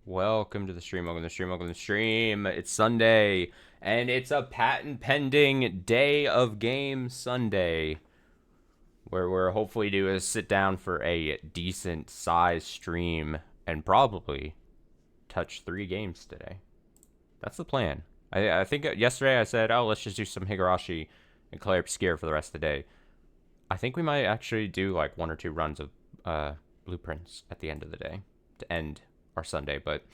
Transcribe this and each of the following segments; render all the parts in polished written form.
Welcome to the stream, welcome to the stream, welcome to the stream. It's Sunday, and it's a patent pending day of game Sunday, where we're hopefully to sit down for a decent size stream and probably touch 3 games today. That's the plan. I think yesterday I said, oh, let's just do some Higurashi and Claire Obscure for the rest of the day. I think we might actually do like 1 or 2 runs of blueprints at the end of the day to end our Sunday, but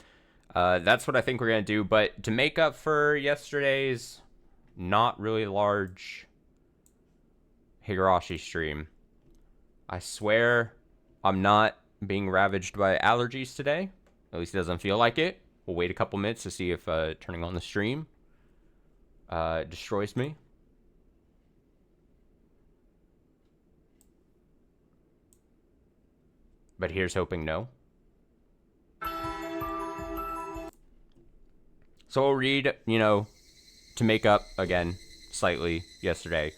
that's what I think we're gonna do. But to make up for yesterday's not really large Higurashi stream, I swear I'm not being ravaged by allergies today. At least it doesn't feel like it. We'll wait a couple minutes to see if turning on the stream destroys me. But here's hoping no. So we'll read, to make up, again, slightly yesterday,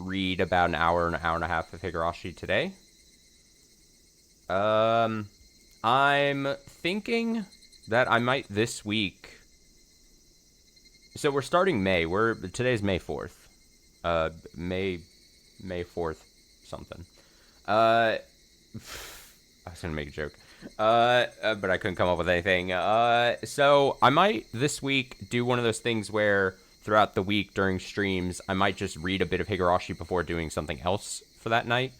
read about an hour and a half of Higurashi today. I'm thinking that I might this week. So we're starting May. Today's May 4th. May 4th something. I was gonna make a joke. But I couldn't come up with anything. So I might this week do one of those things where throughout the week during streams, I might just read a bit of Higurashi before doing something else for that night.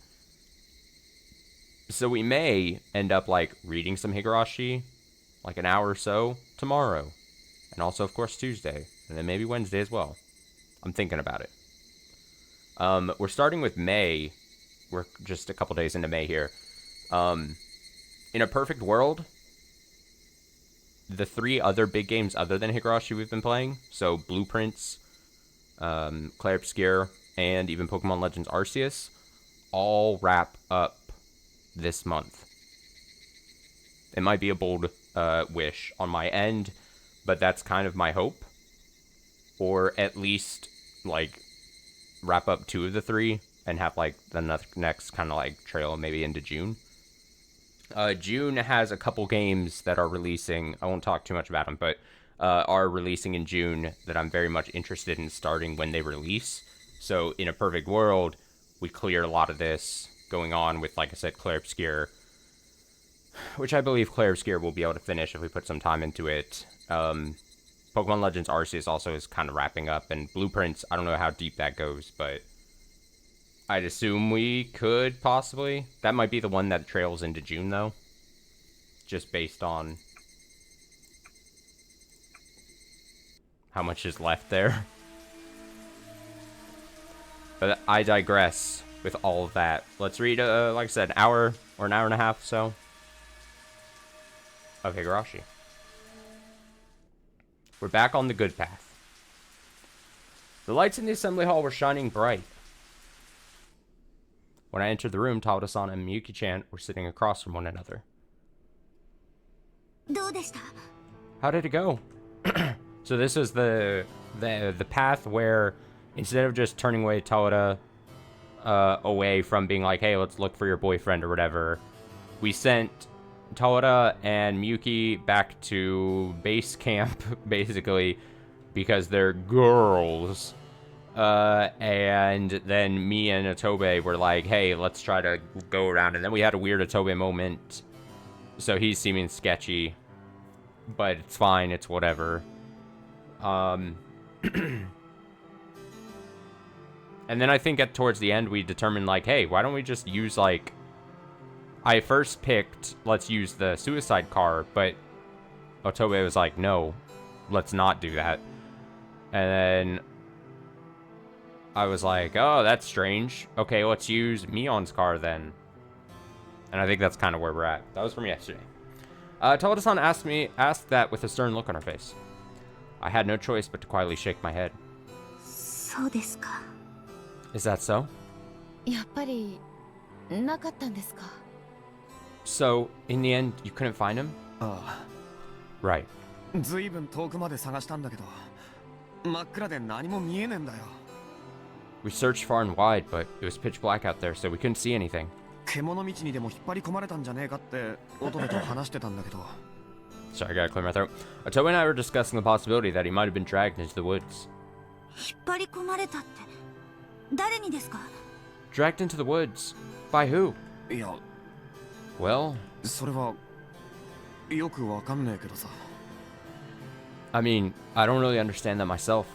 So we may end up like reading some Higurashi, like an hour or so tomorrow, and also of course Tuesday, and then maybe Wednesday as well. I'm thinking about it. We're starting with May. We're just a couple days into May here. In a perfect world, the 3 other big games other than Higurashi we've been playing, so Blueprints, Claire Obscure, and even Pokemon Legends Arceus, all wrap up this month. It might be a bold wish on my end, but that's kind of my hope. Or at least, like, wrap up 2 of the 3 and have, like, the next kind of, like, trail maybe into June. June has a couple games that are releasing. I won't talk too much about them, but are releasing in June that I'm very much interested in starting when they release. So in a perfect world, we clear a lot of this going on with, like I said, Claire Obscure, which I believe Claire Obscure will be able to finish if we put some time into it. Pokemon Legends Arceus also is kind of wrapping up, and Blueprints, I don't know how deep that goes, but I'd assume we could possibly. That might be the one that trails into June, though. Just based on how much is left there. But I digress with all of that. Let's read, like I said, an hour or an hour and a half so of Higurashi. We're back on the good path. The lights in the assembly hall were shining bright. When I entered the room, Tawada-san and Miyuki-chan were sitting across from one another. How did it go? So this is the path where instead of just turning away Tawada away from being like, hey, let's look for your boyfriend or whatever, we sent Tawada and Miyuki back to base camp, basically, because they're girls. And then me and Otobe were like, hey, let's try to go around. And then we had a weird Otobe moment. So he's seeming sketchy. But it's fine, it's whatever. And then I think towards the end we determined, like, hey, why don't we just use, like... I first picked, let's use the suicide car, but Otobe was like, no, let's not do that. And then I was like, oh, that's strange. Okay, let's use Mion's car then. And I think that's kind of where we're at. That was from yesterday. Tawada-san asked that with a stern look on her face. I had no choice but to quietly shake my head. Is that so? So, in the end, you couldn't find him? Right. We searched far and wide, but it was pitch black out there, so we couldn't see anything. 獣道にでも引っ張り込まれたんじゃねえかって乙部と話してたんだけど。 Sorry, I gotta clear my throat. Otoe and I were discussing the possibility that he might have been dragged into the woods. 引っ張り込まれたって誰にですか？ Dragged into the woods? By who? いや、 Well, それはよくわかんねえけどさ。 I mean, I don't really understand that myself.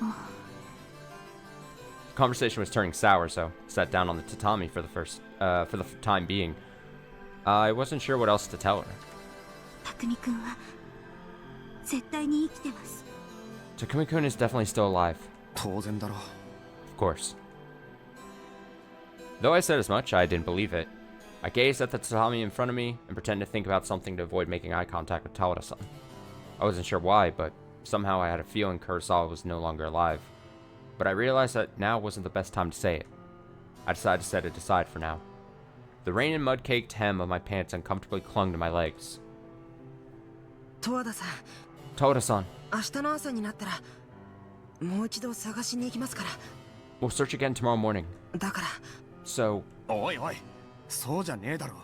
The conversation was turning sour, so I sat down on the tatami for the time being. I wasn't sure what else to tell her. 匠君は絶対に生きてます。 Takumi-kun is definitely still alive. 当然だろう。 Of course. Though I said as much, I didn't believe it. I gazed at the tatami in front of me and pretended to think about something to avoid making eye contact with Tawada-san. I wasn't sure why, but somehow I had a feeling Kurosawa was no longer alive. But I realized that now wasn't the best time to say it. I decided to set it aside for now. The rain and mud-caked hem of my pants uncomfortably clung to my legs. 十和田さん、 Tawada-san, 明日の朝になったらもう一度探しに行きますから。 we'll search again tomorrow morning. だから So, おいおい、そうじゃねえだろ。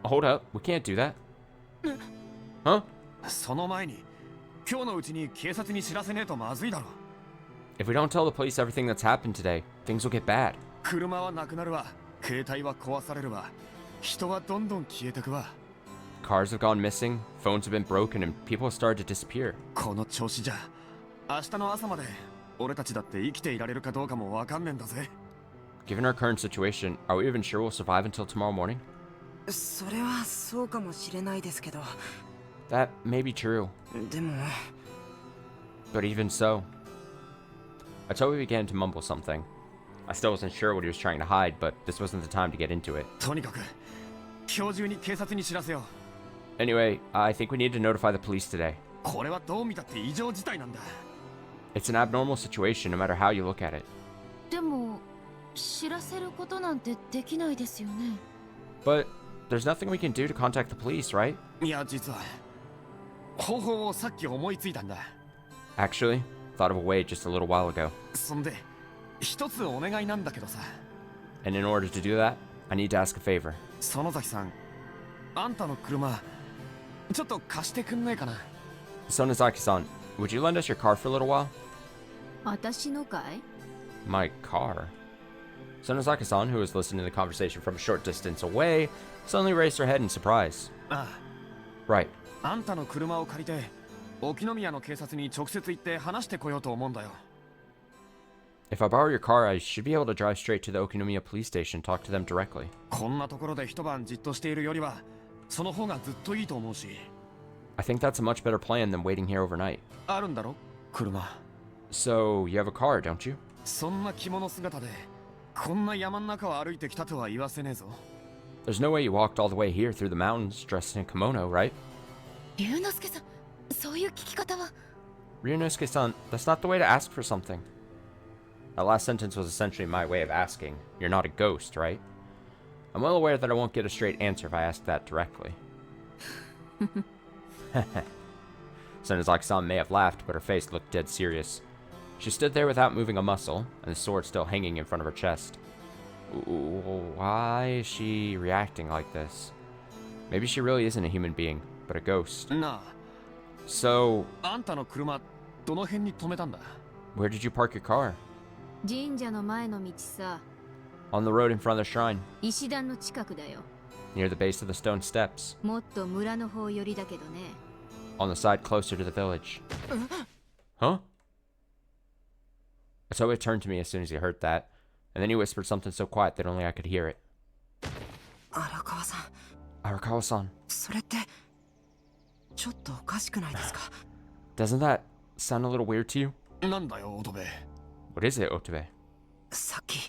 hold up, we can't do that. Huh? その前に今日のうちに警察に知らせねえとまずいだろ。 If we don't tell the police everything that's happened today, things will get bad. 車はなくなるわ、携帯は壊されるわ、人はどんどん消えてくわ。 Cars have gone missing, phones have been broken, and people have started to disappear. この調子じゃ明日の朝まで俺たちだって生きていられるかどうかもわかんねえんだぜ。 Given our current situation, are we even sure we'll survive until tomorrow morning? それはそうかもしれないですけど、 That may be true, でも but even so. Otoe began to mumble something. I still wasn't sure what he was trying to hide, but this wasn't the time to get into it. とにかく今日中に警察に知らせよう。 Anyway, I think we need to notify the police today. これはどう見たって異常事態なんだ。 It's an abnormal situation no matter how you look at it. でも知らせることなんてできないですよね。 But there's nothing we can do to contact the police, right? いや実は方法をさっき思いついたんだ。 Actually, thought of a way just a little while ago. そんで一つお願いなんだけどさ。 And in order to do that, I need to ask a favor. 園崎さん、あんたの車ちょっと貸してくんねえかな。 Sonozaki-san, would you lend us your car for a little while? 私のかい？ My car? Sonozaki-san, who was listening to the conversation from a short distance away, suddenly raised her head in surprise. あ Right. あ、あんたの車を借りて沖宮の警察に直接行って話してこようと思うんだよ。 If I borrow your car, I should be able to drive straight to the Okinomiya police station and talk to them directly. こんなところで一晩じっとしているよりはその方がずっといいと思うし。 I think that's a much better plan than waiting here overnight. あるんだろ車。 So, you have a car, don't you? そんな着物姿でこんな山の中を歩いてきたとは言わせねえぞ。 There's no way you walked all the way here through the mountains dressed in a kimono, right? 龍之介さん、そういう聞き方は。 Ryunosuke-san, that's not the way to ask for something. That last sentence was essentially my way of asking, you're not a ghost, right? I'm well aware that I won't get a straight answer if I ask that directly. Sonozaki-san may have laughed, but her face looked dead serious. She stood there without moving a muscle, and the sword still hanging in front of her chest. Why is she reacting like this? Maybe she really isn't a human being, but a ghost. な So, あ、あんたの車どの辺に止めたんだ。 where did you park your car? 神社の前の道さ、 On the road in front of the shrine, 石段の近くだよ。 near the base of the stone steps, もっと村の方寄りだけどね。 on the side closer to the village. Huh? Otoe turned to me as soon as he heard that, and then he whispered something so quiet that only I could hear it. 荒川さん、 Arakawa-san, それってちょっとおかしくないですか？ doesn't that sound a little weird to you? なんだよ乙部。 What is it, Otobe? さっき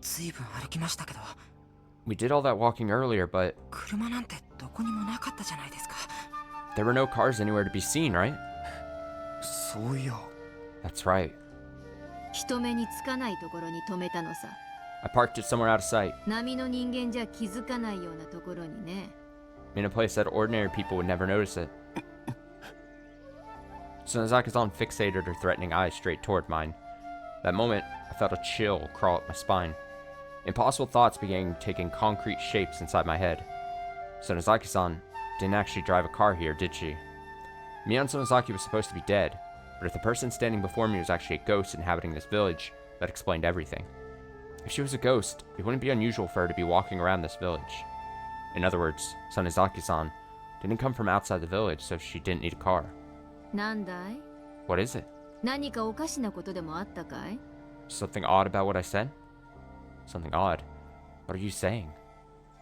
ずいぶん歩きましたけど、 We did all that walking earlier, but 車なんてどこにもなかったじゃないですか。 there were no cars anywhere to be seen, right? そういや。 That's right. 人目につかないところに止めたのさ。 I parked it somewhere out of sight, 波の人間じゃ気づかないようなところにね。 in a place that ordinary people would never notice it. Sonozaki-san fixated her threatening eyes straight toward mine. That moment, I felt a chill crawl up my spine. Impossible thoughts began taking concrete shapes inside my head. Sonozaki-san didn't actually drive a car here, did she? Mion Sonozaki was supposed to be dead, but if the person standing before me was actually a ghost inhabiting this village, that explained everything. If she was a ghost, it wouldn't be unusual for her to be walking around this village. In other words, Sonozaki-san didn't come from outside the village, so she didn't need a car. なんだい? What is it? 何かおかしなことでもあったかい? Something odd about what I said? Something odd? What are you saying?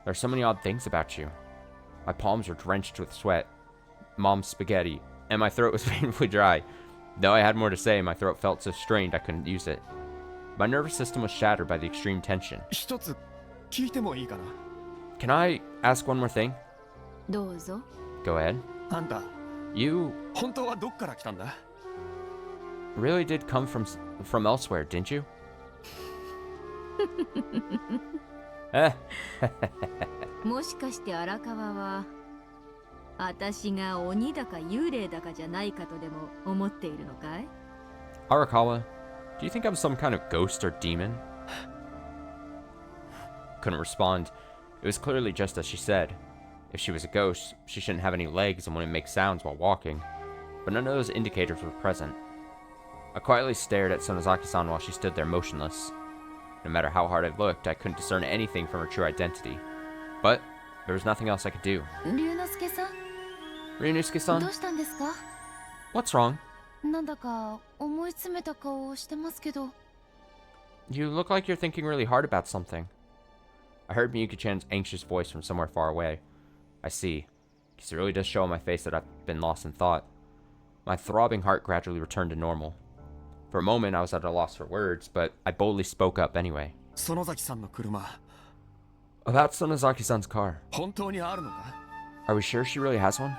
There are so many odd things about you. My palms were drenched with sweat, mom's spaghetti, and my throat was painfully dry. Though I had more to say, my throat felt so strained I couldn't use it. My nervous system was shattered by the extreme tension. 一つ聞いてもいいかな? Can I ask one more thing? どうぞ。 Go ahead. あんた You 本当はどっから来たんだ? really did come from elsewhere, didn't you? Eh. もしかして荒川は私が鬼だか幽霊だかじゃないかとでも思っているのかい? Arakawa, do you think I'm some kind of ghost or demon? Couldn't respond. It was clearly just as she said. If she was a ghost, she shouldn't have any legs and wouldn't make sounds while walking. But none of those indicators were present. I quietly stared at Sonozaki-san while she stood there motionless. No matter how hard I looked, I couldn't discern anything from her true identity. But there was nothing else I could do. 龍之介さん、 Ryunosuke-san, どうしたんですか? what's wrong? なんだか思い詰めた顔をしてますけど。 You look like you're thinking really hard about something. I heard Miyuki-chan's anxious voice from somewhere far away. I see. Because it really does show on my face that I've been lost in thought. My throbbing heart gradually returned to normal. For a moment, I was at a loss for words, but I boldly spoke up anyway. 園崎さんの車 About Sonozaki-san's car. 本当にあるのか? Are we sure she really has one?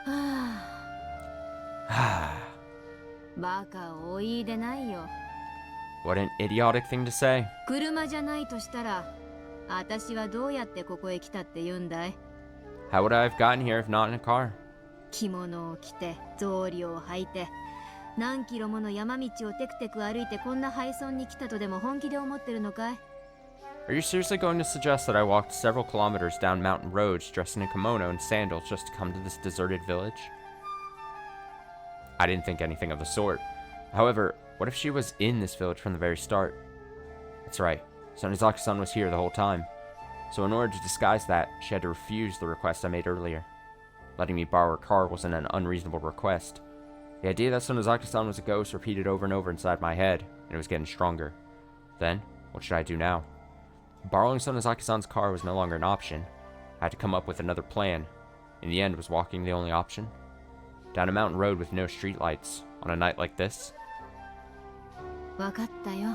はあ。バカをお言いでないよ。 What an idiotic thing to say. 車じゃないとしたら、私はどうやってここへ来たって言うんだい? How would I have gotten here if not in a car? 着物を着て、草履を履いて、何キロもの山道をテクテク歩いてこんな廃村に来たとでも本気で思ってるのかい? Are you seriously going to suggest that I walked several kilometers down mountain roads dressed in a kimono and sandals just to come to this deserted village? I didn't think anything of the sort. However, what if she was in this village from the very start? That's right, Sonozaki-san was here the whole time. So in order to disguise that, she had to refuse the request I made earlier. Letting me borrow her car wasn't an unreasonable request. The idea that Sonozaki-san was a ghost repeated over and over inside my head, and it was getting stronger. Then, what should I do now? Borrowing Sonozaki-san's car was no longer an option. I had to come up with another plan. In the end, was walking the only option? Down a mountain road with no streetlights, on a night like this? わかったよ。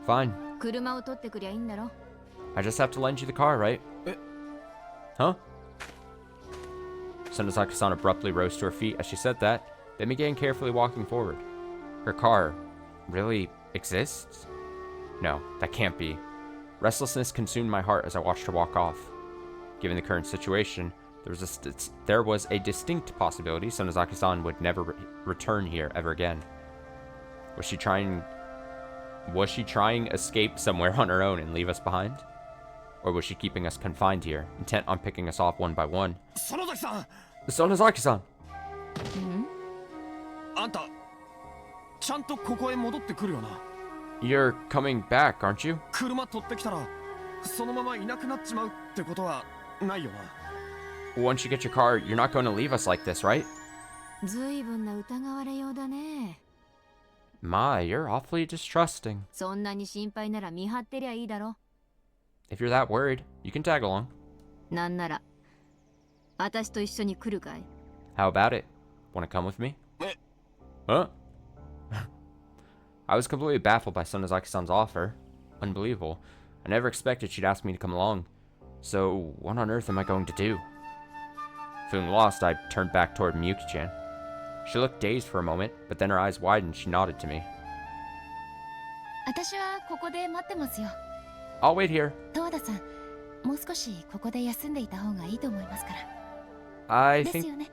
Fine. 車を取ってくりゃいいんだろ? I just have to lend you the car, right? Huh? Sonozaki-san abruptly rose to her feet as she said that, then began carefully walking forward. Her car really exists? No, that can't be. Restlessness consumed my heart as I watched her walk off. Given the current situation, there was a distinct possibility Sonozaki-san would never return here ever again. Was she trying escape somewhere on her own and leave us behind? Or was she keeping us confined here, intent on picking us off one by one? 園崎さん Sonozaki-san! あんたちゃんとここへ戻ってくるよな? You're coming back, aren't you? 車取ってきたらそのままいなくなっちまうってことはないよな? Once you get your car, you're not going to leave us like this, right? ずいぶんな疑われようだね。 My, you're awfully distrusting. そんなに心配なら見張ってりゃいいだろ。 If you're that worried, you can tag along. なんなら、私と一緒に来るかい? How about it? Want to come with me? Huh? I was completely baffled by Sonozaki-san's offer. Unbelievable. I never expected she'd ask me to come along. So, what on earth am I going to do? Feeling lost, I turned back toward Miyuki-chan. She looked dazed for a moment, but then her eyes widened and she nodded to me. 私はここで待ってますよ。 I'll wait here. 十和田さん、もう少しここで休んでいた方がいいと思いますから。 I です think よね。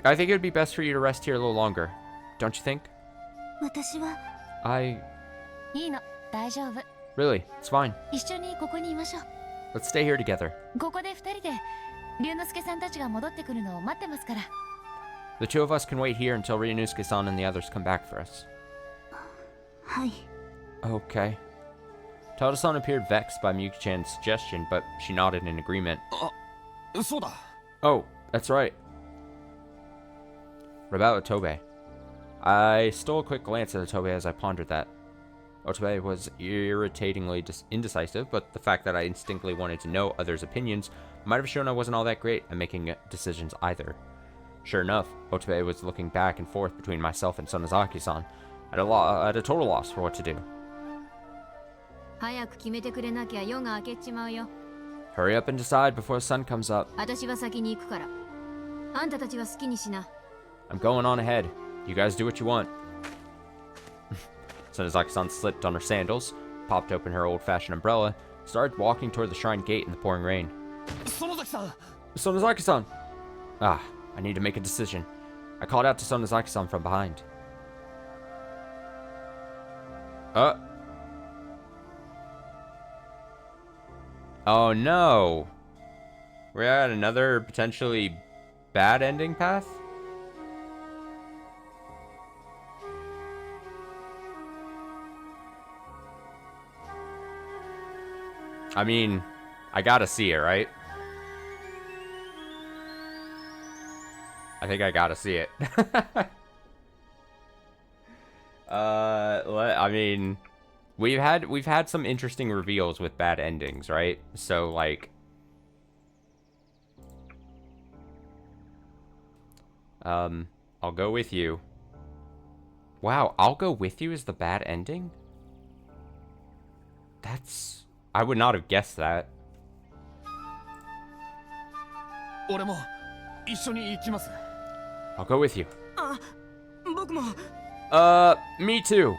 it would be best for you to rest here a little longer. Don't you think? 私は。 I... いいの、大丈夫。Really, it's fine. 一緒にここにいましょう。 Let's stay here together. ここで二人で龍之介さんたちが戻ってくるのを待ってますから。 The two of us can wait here until Ryunosuke-san and the others come back for us. はい。 Okay. Tada-san appeared vexed by Miyuki-chan's suggestion, but she nodded in agreement. そうだ。 Oh, that's right. What about Otobe? I stole a quick glance at Otobe as I pondered that. Otobe was irritatingly indecisive, but the fact that I instinctively wanted to know others' opinions might have shown I wasn't all that great at making decisions either. Sure enough, Otobe was looking back and forth between myself and Sonozaki-san, at a total loss for what to do. 早く決めてくれなきゃ夜が明けちまうよ。 Hurry up and decide before the sun comes up. 私は先に行くから。あんたたちは好きにしな。 I'm going on ahead. You guys do what you want. Sonozaki-san slipped on her sandals, popped open her old-fashioned umbrella, started walking toward the shrine gate in the pouring rain. 園崎さん。 Sonozaki-san! Ah, I need to make a decision. I called out to Sonozaki-san from behind. Oh no! We're at another potentially bad ending path? I mean, I gotta see it, right? I think I gotta see it. I mean, we've had some interesting reveals with bad endings, right? So like, I'll go with you. Wow, I'll go with you is the bad ending? I would not have guessed that. 俺も一緒に行きます。 I'll go with you. 僕も。 Me too.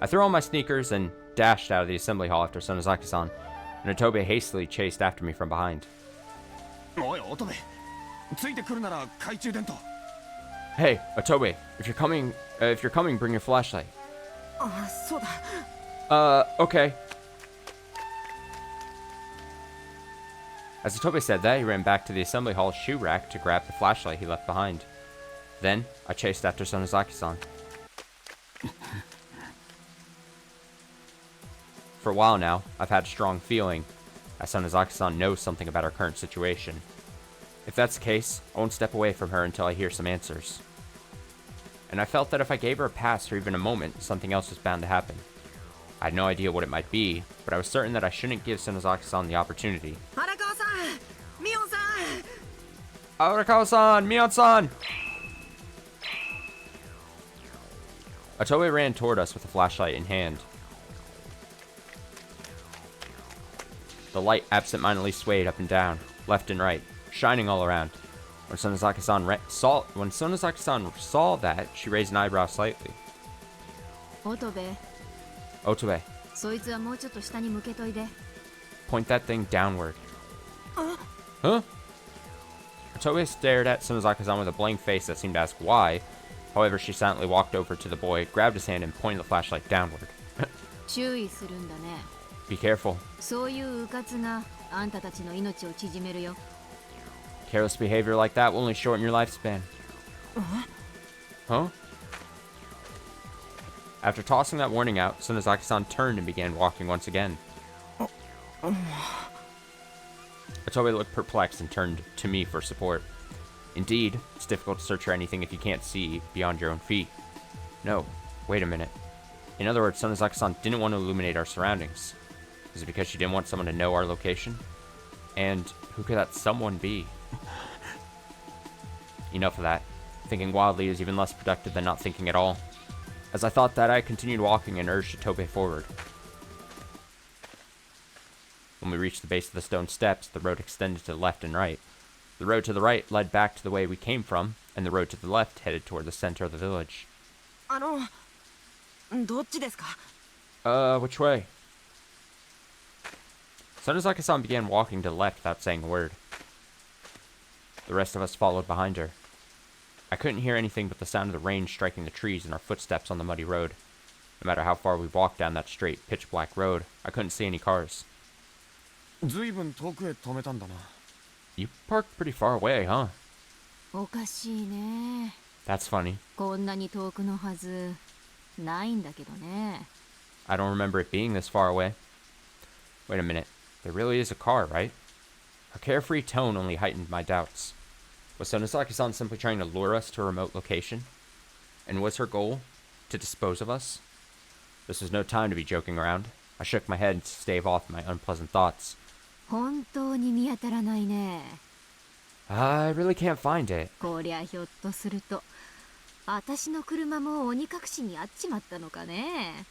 I threw on my sneakers and dashed out of the assembly hall after Sonozaki-san, and Otobe hastily chased after me from behind. おい、乙女。ついてくるなら懐中電灯。 Hey, Otobe, if you're coming, bring your flashlight. そうだ。Okay. As Otobe said that, he ran back to the assembly hall's shoe rack to grab the flashlight he left behind. Then, I chased after Sonozaki-san. For a while now, I've had a strong feeling that Sonozaki-san knows something about our current situation. If that's the case, I won't step away from her until I hear some answers. And I felt that if I gave her a pass for even a moment, something else was bound to happen. I had no idea what it might be, but I was certain that I shouldn't give Sonozaki-san the opportunity. Arakawa-san! Mion-san! Arakawa-san! Mion-san! Otobe ran toward us with a flashlight in hand. The light absentmindedly swayed up and down, left and right, shining all around. When Sonozaki-san saw that, she raised an eyebrow slightly. 乙部、 Otobe, そいつはもうちょっと下に向けといで。 point that thing downward. Huh? Otobe stared at Sonozaki-san with a blank face that seemed to ask why. However, she silently walked over to the boy, grabbed his hand, and pointed the flashlight downward. 注意するんだね。 Be careful. そういう迂闊があんたたちの命を縮めるよ。 Careless behavior like that will only shorten your lifespan. Huh? After tossing that warning out, Sonozaki-san turned and began walking once again. Otobe looked perplexed and turned to me for support. Indeed, it's difficult to search for anything if you can't see beyond your own feet. No, wait a minute. In other words, Sonozaki-san didn't want to illuminate our surroundings. Is it because she didn't want someone to know our location? And who could that someone be? Enough of that. Thinking wildly is even less productive than not thinking at all. As I thought that, I continued walking and urged Otobe forward. When we reached the base of the stone steps, the road extended to the left and right. The road to the right led back to the way we came from, and the road to the left headed toward the center of the village. どっちですか? Which way? Sonozaki-san began walking to the left without saying a word. The rest of us followed behind her. I couldn't hear anything but the sound of the rain striking the trees and our footsteps on the muddy road. No matter how far we walked down that straight, pitch-black road, I couldn't see any cars. ずいぶん遠くへ止めたんだな。 You parked pretty far away, huh? おかしいね。 That's funny. こんなに遠くのはずないんだけどね。 I don't remember it being this far away. Wait a minute. There really is a car, right? Her carefree tone only heightened my doubts. Was Sonozaki-san simply trying to lure us to a remote location? And was her goal to dispose of us? This was no time to be joking around. I shook my head to stave off my unpleasant thoughts. 本当に見当たらないね。 I really can't find it. こりゃひょっとすると私の車も鬼隠しにあっちまったのかね。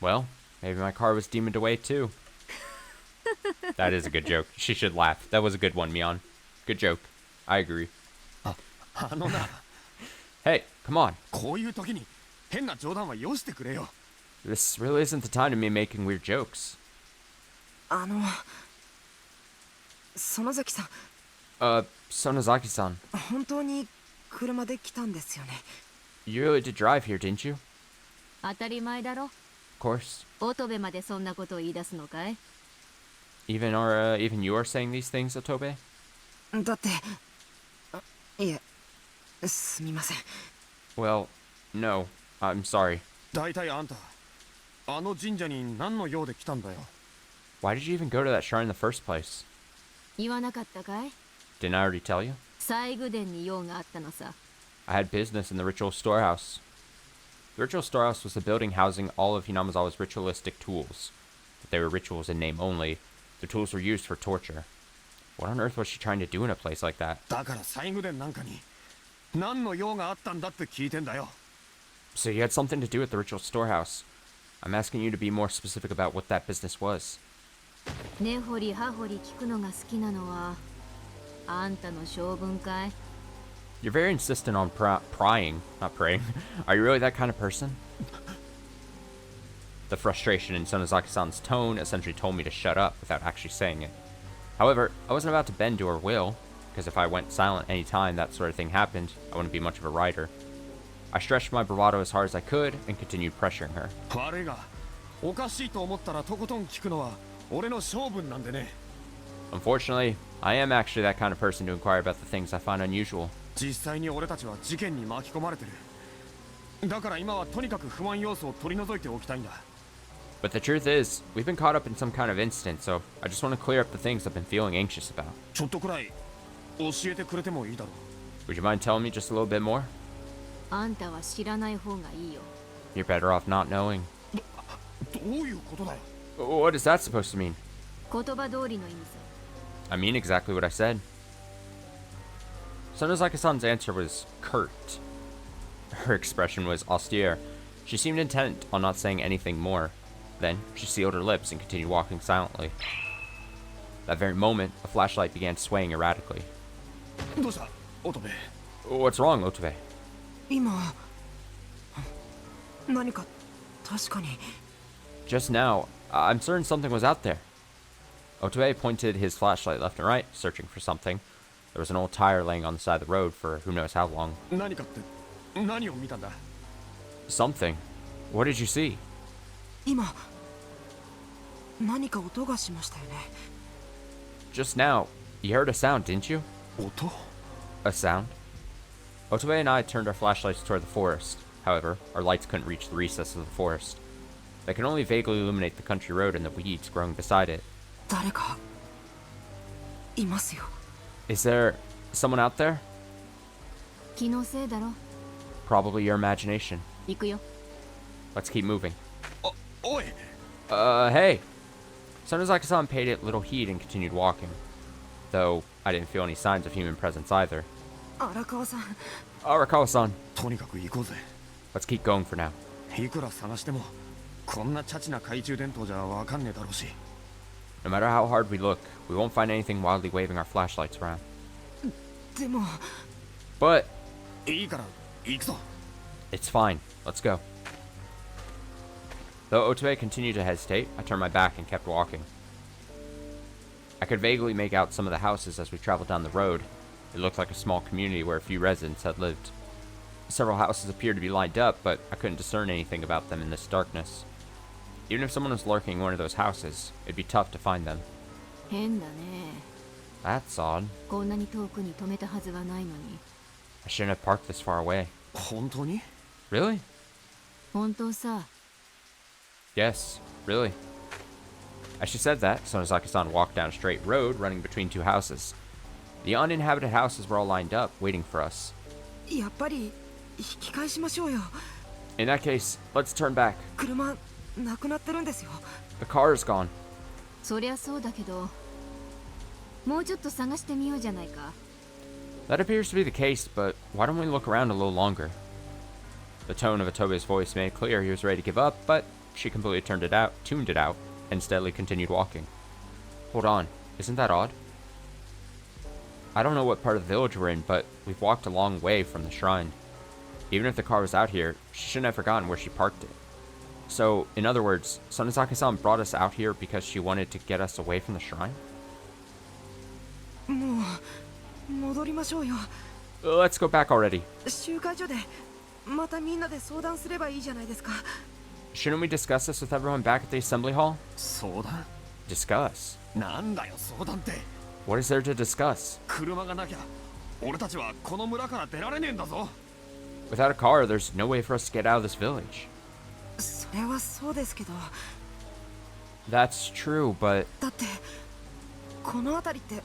Well, maybe my car was demoned away too. That is a good joke. She should laugh. That was a good one, Mion. Good joke. I agree. あのな、 Hey, come on. こういう時に変な冗談はよしてくれよ。 This really isn't the time to be making weird jokes. 園崎さん、 Sonozaki-san, 本当に車で来たんですよね。 you really did drive here, didn't you? 当たり前だろ。 Of course. 乙部までそんなことを言い出すのかい。 Even you are saying these things, Otobe? だって、いえ、すみません。 Well, no. I'm sorry. 大体あんた、あの神社に何の用で来たんだよ。 Why did you even go to that shrine in the first place? 言わなかったかい。 Didn't I already tell you? 西宮殿に用があったのさ。 I had business in the ritual storehouse. The ritual storehouse was the building housing all of Hinamizawa's ritualistic tools. But they were rituals in name only. The tools were used for torture. What on earth was she trying to do in a place like that? だから西宮殿なんかに何の用があったんだって聞いてんだよ。 So you had something to do with the ritual storehouse. I'm asking you to be more specific about what that business was. 根掘り葉掘り聞くのが好きなのはあんたの性分かい。 You're very insistent on prying, not praying. Are you really that kind of person? The frustration in Sonozaki-san's tone essentially told me to shut up without actually saying it. However, I wasn't about to bend to her will, because if I went silent any time that sort of thing happened, I wouldn't be much of a rider. I stretched my bravado as hard as I could and continued pressuring her. 悪いが、おかしいと思ったらとことん聞くのは俺の性分なんでね。 Unfortunately, I am actually that kind of person to inquire about the things I find unusual. 実際に俺たちは事件に巻き込まれてる。だから今はとにかく不安要素を取り除いておきたいんだ。 But the truth is, we've been caught up in some kind of incident, so I just want to clear up the things I've been feeling anxious about. ちょっとくらい教えてくれてもいいだろう。 Would you mind telling me just a little bit more? あんたは知らない方がいいよ。 You're better off not knowing. どういうことだよ。 What is that supposed to mean? 言葉通りの意味さ。 I mean exactly what I said. Sonozaki-san's answer was curt. Her expression was austere. She seemed intent on not saying anything more. Then, she sealed her lips and continued walking silently. That very moment, a flashlight began swaying erratically. どうした乙部。 What's wrong, Otobe? 今、何か確かに。 Just now, I'm certain something was out there. Otobe pointed his flashlight left and right, searching for something. There was an old tire laying on the side of the road for who knows how long. 何かって何を見たんだ。 Something. What did you see? 今、何か音がしましたよね。 Just now, you heard a sound, didn't you? 音 A sound? Otobe and I turned our flashlights toward the forest. However, our lights couldn't reach the recesses of the forest. They could only vaguely illuminate the country road and the weeds growing beside it. 誰かいますよ。 Is there someone out there? 気のせいだろ。 Probably your imagination. 行くよ。 Let's keep moving. おい Hey! Sonozaki-san paid it little heed and continued walking. Though, I didn't feel any signs of human presence either. 荒川さん、 Arakawa-san, とにかく行こうぜ。 let's keep going for now. いくら探してもこんなチャチな懐中電灯じゃわかんねえだろうし。 No matter how hard we look, we won't find anything wildly waving our flashlights around. でも、 But, いいから行くぞ。 it's fine. Let's go. Though Otobe continued to hesitate, I turned my back and kept walking. I could vaguely make out some of the houses as we traveled down the road. It looked like a small community where a few residents had lived. Several houses appeared to be lined up, but I couldn't discern anything about them in this darkness. Even if someone was lurking in one of those houses, it'd be tough to find them. 変だね。 That's odd. こんなに遠くに止めたはずはないのに。 I shouldn't have parked this far away. 本当に？ Really? 本当さ。 Yes, really. As she said that, Sonozaki-san walked down a straight road running between two houses. The uninhabited houses were all lined up, waiting for us. やっぱり引き返しましょうよ。 In that case, let's turn back. 車なくなってるんですよ。 The car is gone. そりゃそうだけど、もうちょっと探してみようじゃないか。 That appears to be the case, but why don't we look around a little longer? The tone of Otobe's voice made clear he was ready to give up, but she completely tuned it out, and steadily continued walking. Hold on, isn't that odd? I don't know what part of the village we're in, but we've walked a long way from the shrine. Even if the car was out here, she shouldn't have forgotten where she parked it. So, in other words, Sonozaki-san brought us out here because she wanted to get us away from the shrine? もう戻りましょうよ。 Let's go back already. 集会所でまたみんなで相談すればいいじゃないですか。 Shouldn't we discuss this with everyone back at the assembly hall? 相談？ Discuss? なんだよ相談って。 What is there to discuss? 車がなきゃ俺たちはこの村から出られねえんだぞ。 Without a car, there's no way for us to get out of this village. それはそうですけど。 That's true, but だってこの辺りって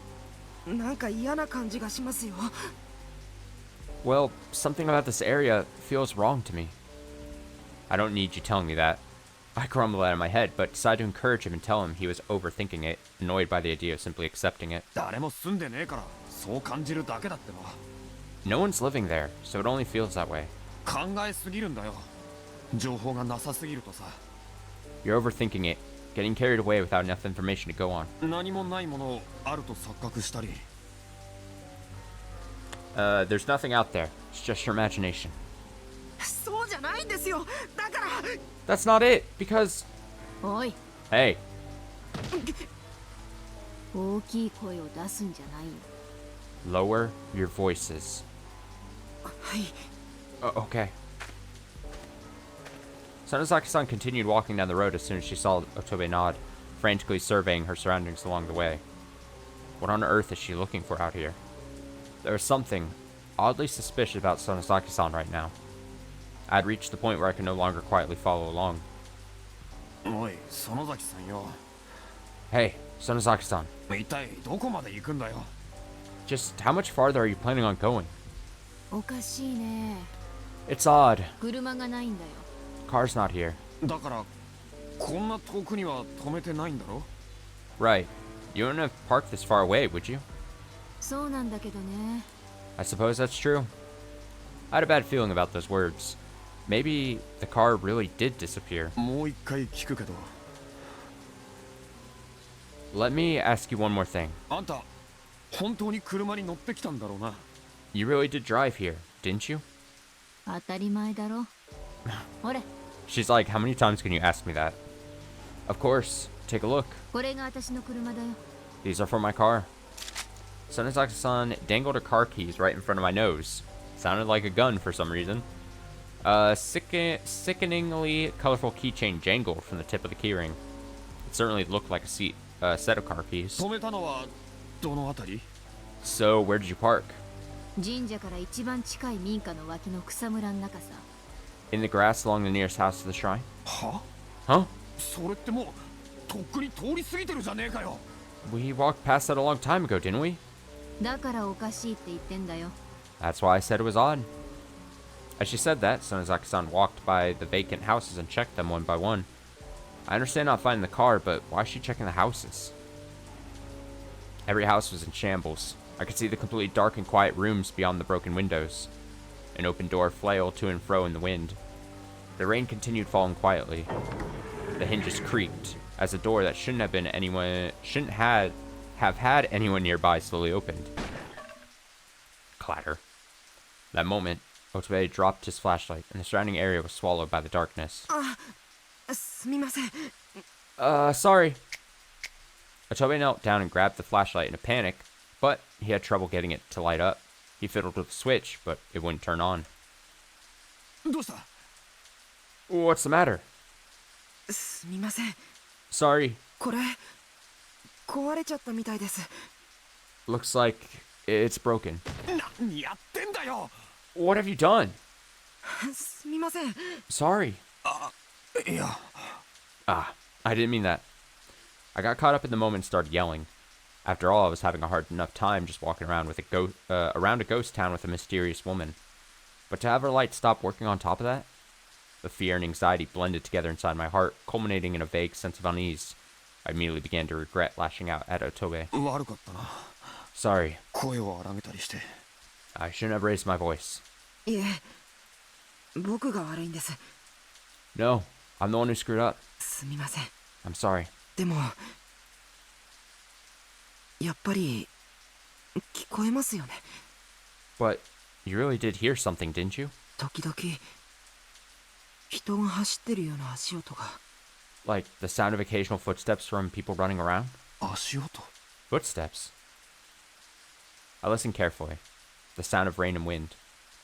なんか嫌な感じがしますよ。 well, something about this area feels wrong to me. I don't need you telling me that. I grumble out of my head, but decide to encourage him and tell him he was overthinking it, annoyed by the idea of simply accepting it. 誰も住んでねえからそう感じるだけだってば。 No one's living there, so it only feels that way. 考えすぎるんだよ。情報がなさすぎるとさ。 You're overthinking it, getting carried away without enough information to go on. 何もないものをあると錯覚したり。 There's nothing out there. It's just your imagination. そうじゃないんですよ。だから。 That's not it, because... おい、 Hey, 大きい声を出すんじゃないよ。 lower your voices. はい。 Okay. Sonozaki-san continued walking down the road as soon as she saw Otobe nod, frantically surveying her surroundings along the way. What on earth is she looking for out here? There was something oddly suspicious about Sonozaki-san right now. I had reached the point where I could no longer quietly follow along. おい、園崎さんよ。 Hey, Sonozaki-san, 一体どこまで行くんだよ。 just how much farther are you planning on going? おかしいね。 It's odd. 車がないんだよ。 Car's not here. だからこんな遠くには止めてないんだろ。 Right. You wouldn't have parked this far away, would you? そうなんだけどね。 I suppose that's true. I had a bad feeling about those words. Maybe the car really did disappear. もう一回聞くけど。 Let me ask you one more thing. あんた本当に車に乗ってきたんだろうな。 You really did drive here, didn't you? 当たり前だろ。ほれ、 She's like, how many times can you ask me that? Of course. Take a look. これが私の車だよ。 These are for my car. Sonozaki-san dangled her car keys right in front of my nose. Sounded like a gun for some reason. Sickeningly colorful keychain jangled from the tip of the keyring. It certainly looked like a set of car keys. 止めたのはどのあたり？ So, where did you park? 神社から一番近い民家の脇の草むらの中さ。 In the grass along the nearest house to the shrine? は？ Huh? それってもうとっくに通り過ぎてるじゃねえかよ。 We walked past that a long time ago, didn't we? だからおかしいって言ってんだよ。 That's why I said it was odd. As she said that, Sonozaki-san walked by the vacant houses and checked them one by one. I understand not finding the car, but why is she checking the houses? Every house was in shambles. I could see the completely dark and quiet rooms beyond the broken windows. An open door flailed to and fro in the wind. The rain continued falling quietly. The hinges creaked as a door that shouldn't have had anyone nearby slowly opened. Clatter. That moment, Otobe dropped his flashlight, and the surrounding area was swallowed by the darkness. すみません。 Sorry. Otobe knelt down and grabbed the flashlight in a panic, but he had trouble getting it to light up. He fiddled with the switch, but it wouldn't turn on. どうした？ What's the matter? すみません。 Sorry. これ壊れちゃったみたいです。 Looks like it's broken. 何やってんだよ。 What have you done? すみません。 Sorry. いや、 Ah, I didn't mean that. I got caught up in the moment and started yelling. After all, I was having a hard enough time just walking around with around a ghost town with a mysterious woman. But to have her light stop working on top of that? The fear and anxiety blended together inside my heart, culminating in a vague sense of unease. I immediately began to regret lashing out at Otobe. 悪かったな。 Sorry, 声を荒げたりして。 I shouldn't have raised my voice. いえ、僕が悪いんです。 No, I'm the one who screwed up. すみません。 I'm sorry. でもやっぱり聞こえますよね。 But you really did hear something, didn't you? 時々人が走ってるような足音が。 Like the sound of occasional footsteps from people running around? 足音。 Footsteps. I listened carefully. The sound of rain and wind.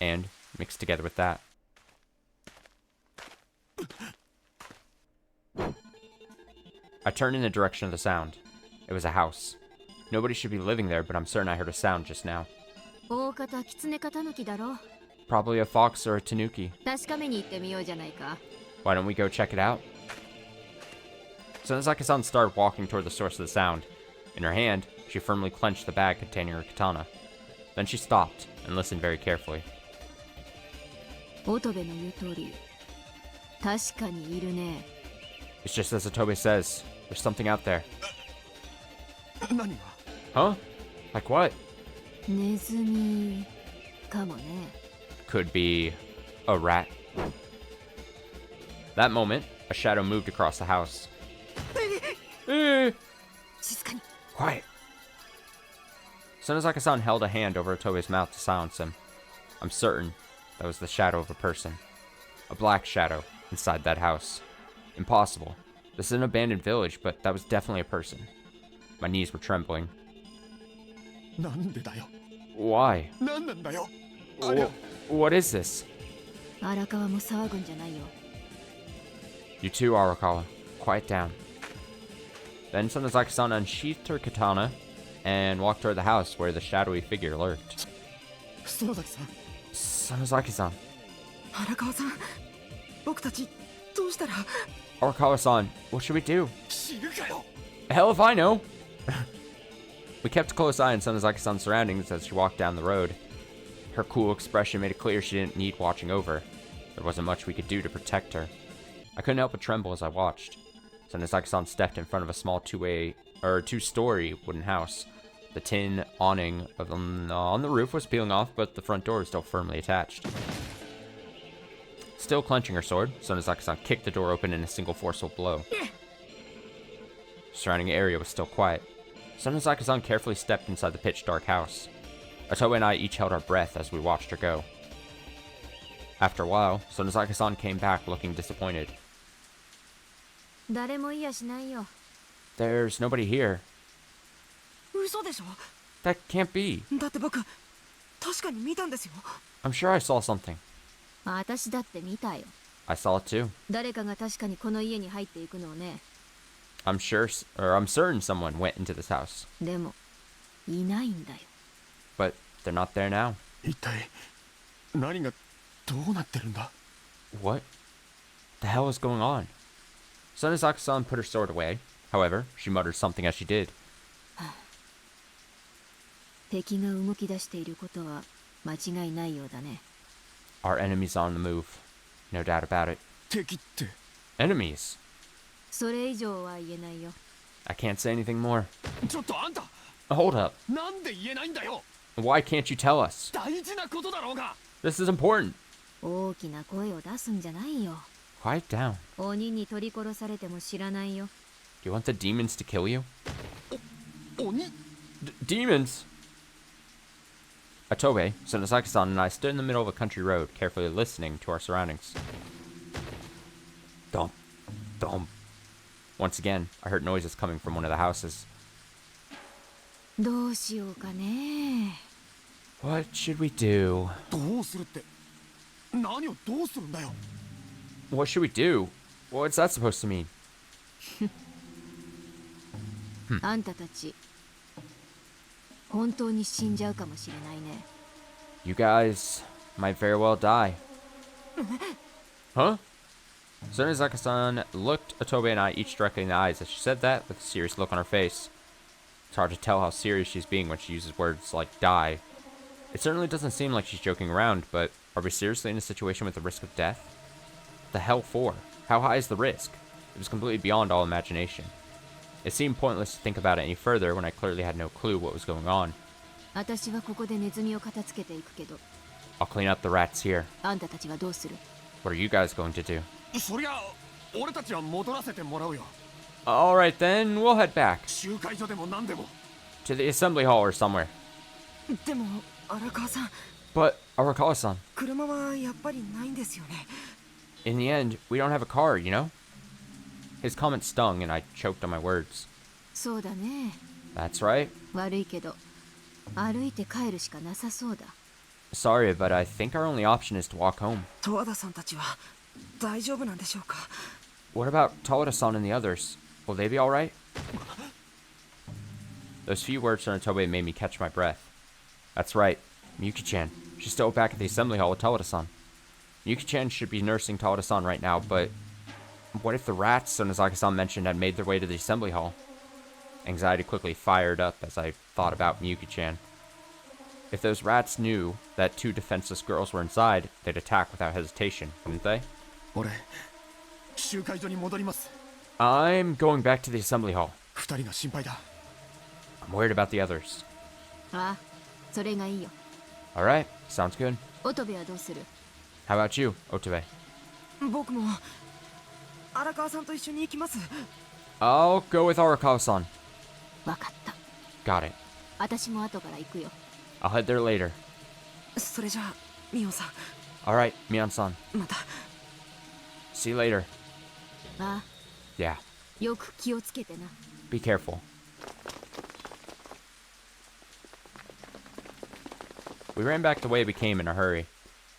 And, mixed together with that, I turned in the direction of the sound. It was a house. Nobody should be living there, but I'm certain I heard a sound just now. 大方キツネかタヌキだろ。 Probably a fox or a tanuki. 確かめに行ってみようじゃないか。 Why don't we go check it out? Sonozaki-san started walking toward the source of the sound. In her hand, she firmly clenched the bag containing her katana. Then she stopped and listened very carefully. 乙部の言う通り、確かにいるね。 It's just as Otobe says. There's something out there. 何が？ Huh? Like what? ネズミかもね。 Could be a rat. That moment, a shadow moved across the house. 静かに。 Quiet. Sonozaki-san held a hand over Otobe's mouth to silence him. I'm certain that was the shadow of a person. A black shadow inside that house. Impossible. This is an abandoned village, but that was definitely a person. My knees were trembling. なんでだよ。 Why? なんなんだよ。ありゃ。 What is this? 荒川も騒ぐんじゃないよ。 You too, Arakawa. Quiet down. Then Sonozaki-san unsheathed her katana and walked toward the house where the shadowy figure lurked. 園崎さん。 Sonozaki-san. 荒川さん、僕たちどうしたら。 Arakawa-san, what should we do? 知るかよ。 Hell if I know! We kept a close eye on Sonozaki-san's surroundings as she walked down the road. Her cool expression made it clear she didn't need watching over. There wasn't much we could do to protect her. I couldn't help but tremble as I watched. Sonozaki-san stepped in front of a small two-story wooden house. The tin awning on the roof was peeling off, but the front door was still firmly attached. Still clenching her sword, Sonozaki-san kicked the door open in a single forceful blow. The surrounding area was still quiet. Sonozaki-san carefully stepped inside the pitch-dark house. Otobe and I each held our breath as we watched her go. After a while, Sonozaki-san came back looking disappointed. 誰もいやしないよ。 There's nobody here. 嘘でしょ。 That can't be. だって僕確かに見たんですよ。 I'm sure I saw something. 私だって見たよ。 I saw it too. 誰かが確かにこの家に入っていくのをね。 I'm certain someone went into this house. でも、いないんだよ。 But they're not there now. 一体何がどうなってるんだ？ What the hell is going on? Sonozaki-san put her sword away. However, she muttered something as she did. 敵が動き出していることは間違いないようだね。 Our enemies on the move. No doubt about it. 敵って。 Enemies? それ以上は言えないよ。 I can't say anything more. ちょっとあんた。 Hold up. なんで言えないんだよ。 Why can't you tell us? 大事なことだろうが。 This is important. 大きな声を出すんじゃないよ。 Quiet down. 鬼に取り殺されても知らないよ。 Do you want the demons to kill you? 鬼？ Demons? Otobe, Sonozaki-san, and I stood in the middle of a country road, carefully listening to our surroundings. Thump, thump. Once again, I heard noises coming from one of the houses. どうしようかね。 What should we do? どうするって。何をどうするんだよ。 What should we do? What's that supposed to mean? あんたたち本当に死んじゃうかもしれないね。 You guys might very well die. Huh? Sonozaka-san looked Otobe and I each directly in the eyes as she said that with a serious look on her face. It's hard to tell how serious she's being when she uses words like die. It certainly doesn't seem like she's joking around, but are we seriously in a situation with the risk of death? What the hell for? How high is the risk? It was completely beyond all imagination. It seemed pointless to think about it any further when I clearly had no clue what was going on. 私はここでネズミを片付けていくけど、 I'll clean up the rats here. あんたたちはどうする？ What are you guys going to do? そりゃ俺たちは戻らせてもらうよ。 Alright then, we'll head back. 集会所でも何でも。 To the assembly hall or somewhere. でも荒川さん、 But, Arakawa-san, 車はやっぱりないんですよね。 in the end, we don't have a car, you know? His comment stung and I choked on my words. そうだね。 That's right. 悪いけど歩いて帰るしかなさそうだ。 Sorry, but I think our only option is to walk home. 十和田さんたちは大丈夫なんでしょうか。 What about Tawada-san and the others? Will they be alright? Those few words from Otobe made me catch my breath. That's right, Miyuki-chan. She's still back at the assembly hall with Tawada-san. Miyuki-chan should be nursing Tawada-san right now, but what if the rats Sonozaka-san mentioned had made their way to the assembly hall? Anxiety quickly fired up as I thought about Miyuki-chan. If those rats knew that two defenseless girls were inside, they'd attack without hesitation, wouldn't they? 俺集会所に戻ります。 I'm going back to the assembly hall. 二人が心配だ。 I'm worried about the others. ああ、それがいいよ。 Alright, sounds good. 乙部はどうする？ How about you, Otobe? 僕も荒川さんと一緒に行きます。 I'll go with Arakawa-san. わかった。 Got it. 私も後から行くよ。 I'll head there later. それじゃあミオさ Alright, Mion-san. ん、また。 See you later. ああ、 Yeah, よく気をつけてな。 be careful. We ran back the way we came in a hurry.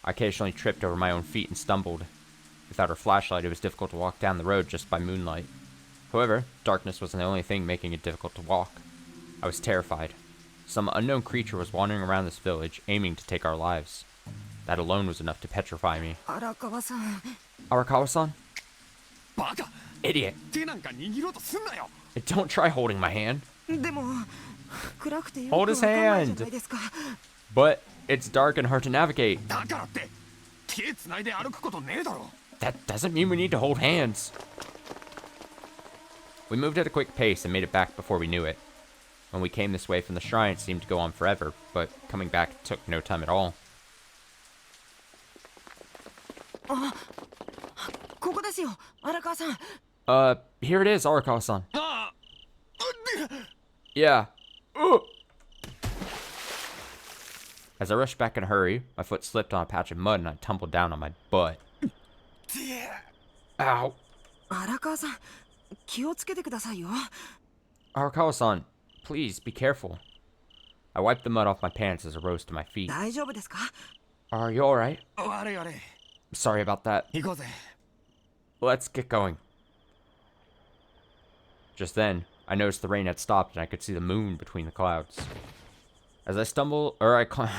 I occasionally tripped over my own feet and stumbled. Without our flashlight, it was difficult to walk down the road just by moonlight. However, darkness wasn't the only thing making it difficult to walk. I was terrified. Some unknown creature was wandering around this village, aiming to take our lives. That alone was enough to petrify me. 荒川さん、 Arakawa-san? バカ。 Idiot! 手なんか握ろうとすんなよ。 Don't try holding my hand. でも暗くてよく Hold わ his かんないじゃ hand. ないですか。 But it's dark and hard to navigate. だからって手つないで歩くことねえだろ。 That doesn't mean we need to hold hands. We moved at a quick pace and made it back before we knew it. When we came this way from the shrine, it seemed to go on forever, but coming back took no time at all. ここですよ、荒川さん。 Here it is, Arakawa-san. ああ。 Yeah. Ugh. As I rushed back in a hurry, my foot slipped on a patch of mud and I tumbled down on my butt. Ow. 荒川さん、気をつけてくださいよ。 Arakawa-san, please be careful. I wiped the mud off my pants as I rose to my feet. 大丈夫ですか？ Are you alright? 悪い悪い。 Sorry about that. 行こうぜ。 Let's get going. Just then, I noticed the rain had stopped and I could see the moon between the clouds. As I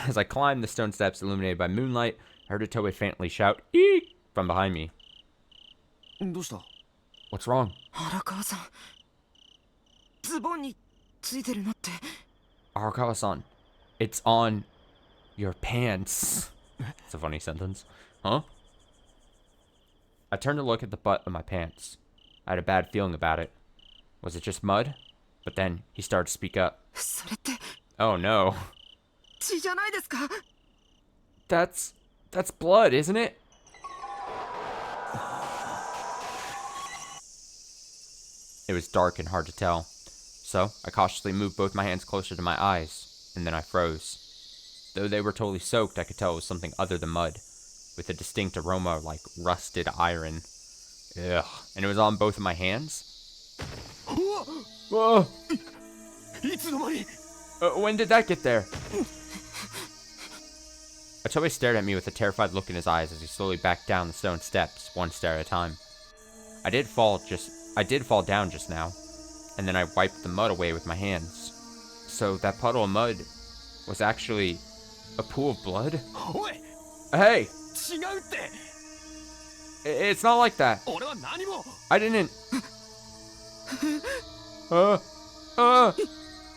as I climbed the stone steps illuminated by moonlight, I heard Otobe faintly shout, "Eek!" from behind me. どうした？ What's wrong? 荒川さん、ズボンについてるのって。 Arakawa-san, it's on your pants. It's a funny sentence. Huh? I turned to look at the butt of my pants. I had a bad feeling about it. Was it just mud? But then he started to speak up. それって Oh no. 血じゃないですか？ That's blood, isn't it? It was dark and hard to tell. So I cautiously moved both my hands closer to my eyes, and then I froze. Though they were totally soaked, I could tell it was something other than mud, with a distinct aroma like rusted iron. Ugh. And it was on both of my hands? Whoa! いつの間に。 When did that get there? Otoe stared at me with a terrified look in his eyes as he slowly backed down the stone steps, one stair at a time. I did fall down just now, and then I wiped the mud away with my hands. So that puddle of mud was actually a pool of blood? おい Hey! 違うって It's not like that. 俺は何も I didn't...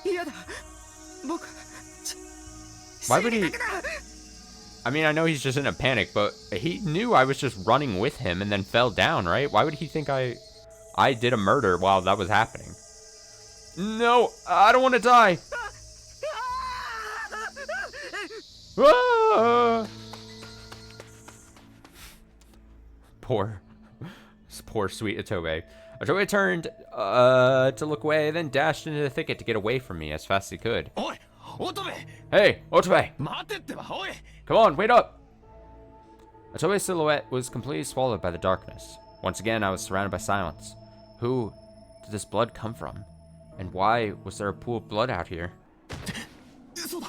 嫌だ僕 Why would he... 死にたくない I mean, I know he's just in a panic, but he knew I was just running with him and then fell down, right? Why would he think I did a murder while that was happening? No, I don't want to die. Ah! Poor sweet Otoe. Otoe turned to look away, then dashed into the thicket to get away from me as fast as he could. おい乙部 Hey, Otoe! 待てってばおい Come on, wait up! Otoe's silhouette was completely swallowed by the darkness. Once again, I was surrounded by silence. Who did this blood come from? And why was there a pool of blood out here? そうだ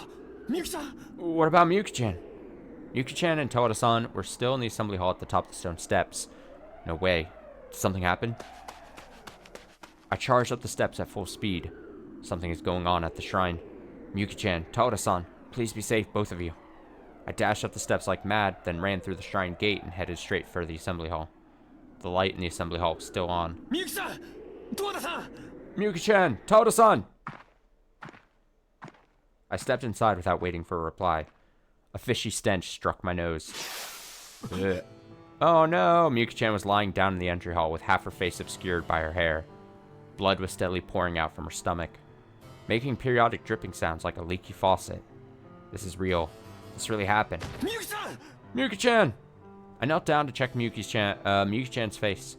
みゆきちゃん What about Miyuki-chan? Miyuki-chan and Tawada-san were still in the assembly hall at the top of the stone steps. No way. Did something happen? I charged up the steps at full speed. Something is going on at the shrine. Miyuki-chan, Tawada-san, please be safe, both of you. I dashed up the steps like mad, then ran through the shrine gate and headed straight for the assembly hall. The light in the assembly hall was still on. みゆきさん十和田さん Miyuki-chan, Tawada-san! I stepped inside without waiting for a reply. A fishy stench struck my nose. Ugh. Oh no! Miyuki-chan was lying down in the entry hall with half her face obscured by her hair. Blood was steadily pouring out from her stomach, making periodic dripping sounds like a leaky faucet. This is real. This really happened. みゆきさん Miyuki-chan! I knelt down to check Miyuki-chan's face.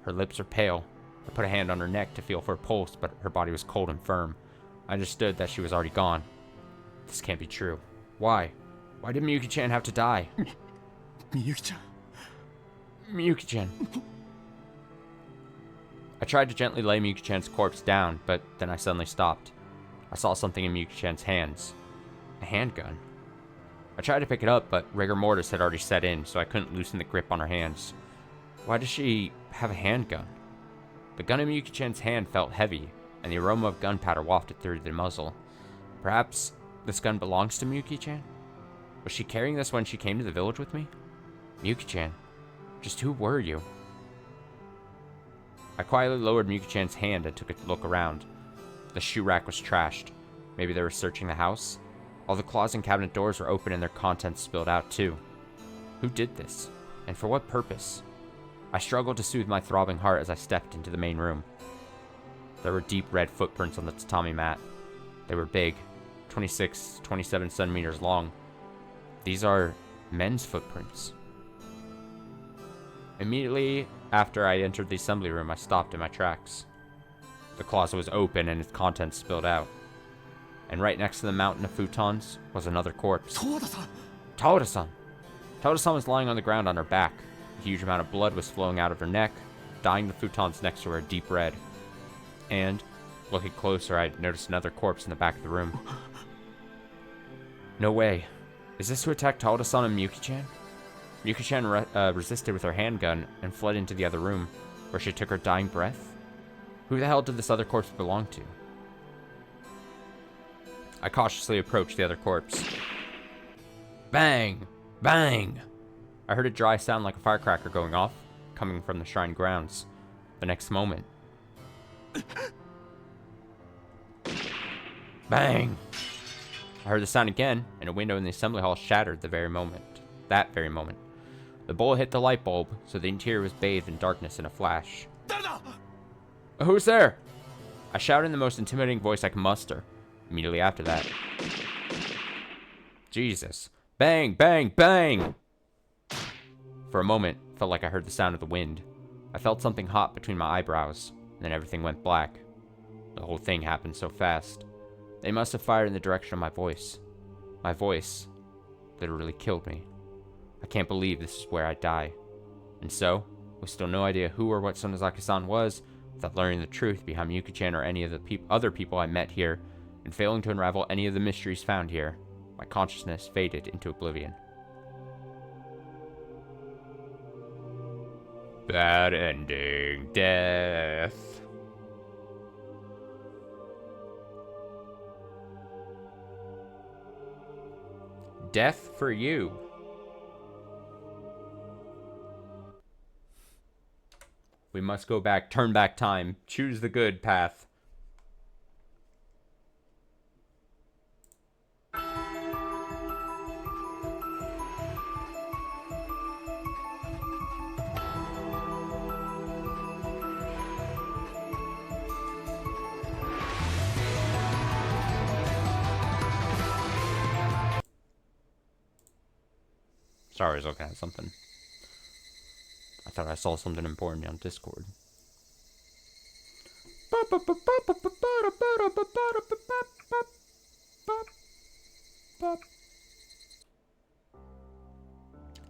Her lips were pale. I put a hand on her neck to feel for a pulse, but her body was cold and firm. I understood that she was already gone. This can't be true. Why? Why did Miyuki-chan have to die? みゆきちゃん Miyuki-chan. I tried to gently lay Miyuki-chan's corpse down, but then I suddenly stopped. I saw something in Miyuki-chan's hands. A handgun. I tried to pick it up, but rigor mortis had already set in, so I couldn't loosen the grip on her hands. Why does she have a handgun? The gun in Miyuki-chan's hand felt heavy, and the aroma of gunpowder wafted through the muzzle. Perhaps this gun belongs to Miyuki-chan? Was she carrying this when she came to the village with me? Miyuki-chan, just who were you? I quietly lowered Miyuki-chan's hand and took a look around. The shoe rack was trashed. Maybe they were searching the house? All the closet and cabinet doors were open and their contents spilled out too. Who did this? And for what purpose? I struggled to soothe my throbbing heart as I stepped into the main room. There were deep red footprints on the tatami mat. They were big, 26, 27 centimeters long. These are men's footprints. Immediately after I entered the assembly room, I stopped in my tracks. The closet was open and its contents spilled out. And right next to the mountain of futons was another corpse. 十和田さん Tawada-san! Tawada-san was lying on the ground on her back. A huge amount of blood was flowing out of her neck, dyeing the futons next to her a deep red. And, looking closer, I noticed another corpse in the back of the room. No way. Is this who attacked Tawada-san and Miyuki-chan? Miyuki-chan resisted with her handgun and fled into the other room, where she took her dying breath? Who the hell did this other corpse belong to? I cautiously approached the other corpse. Bang! Bang! I heard a dry sound like a firecracker going off, coming from the shrine grounds. The next moment... Bang! I heard the sound again, and a window in the assembly hall shattered that very moment. The bullet hit the light bulb, so the interior was bathed in darkness in a flash. 誰だ Who's there? I shouted in the most intimidating voice I could muster. Immediately after that. Jesus. Bang, bang, bang! For a moment, it felt like I heard the sound of the wind. I felt something hot between my eyebrows, and then everything went black. The whole thing happened so fast. They must have fired in the direction of my voice. My voice literally killed me. I can't believe this is where I die. And so, with still no idea who or what Sonozaki-san was, without learning the truth behind Miyuki-chan or any of the other people I met here, and failing to unravel any of the mysteries found here, my consciousness faded into oblivion. Bad ending. Death. Death for you. We must go back. Turn back time. Choose the good path. Sorry, I was looking at something. I thought I saw something important on Discord.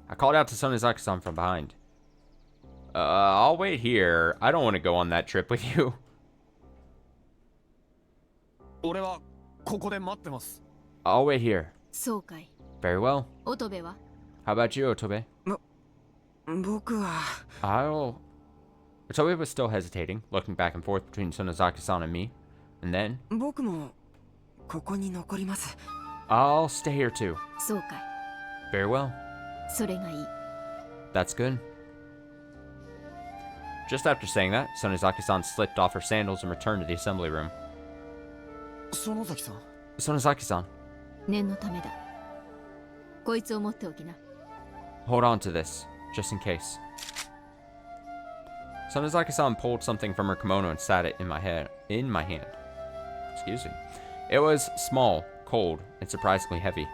I called out to Sonozaki-san from behind. I'll wait here. I don't want to go on that trip with you. 俺はここで待ってます。 I'll wait here. そうかい。 Very well. 乙部は How about you, Otobe? 僕は Otobe was still hesitating, looking back and forth between Sonozaki-san and me. And then, 僕もここに残ります。 I'll stay here too. そうかい。 Very well. それがいい。 That's good. Just after saying that, Sonozaki-san slipped off her sandals and returned to the assembly room. 園崎さん。 Sonozaki-san, 念のためだ。こいつを持っておきな。 hold on to this, just in case. Sonozaki-san pulled something from her kimono and sat it in my hand. Excuse me. It was small, cold, and surprisingly heavy.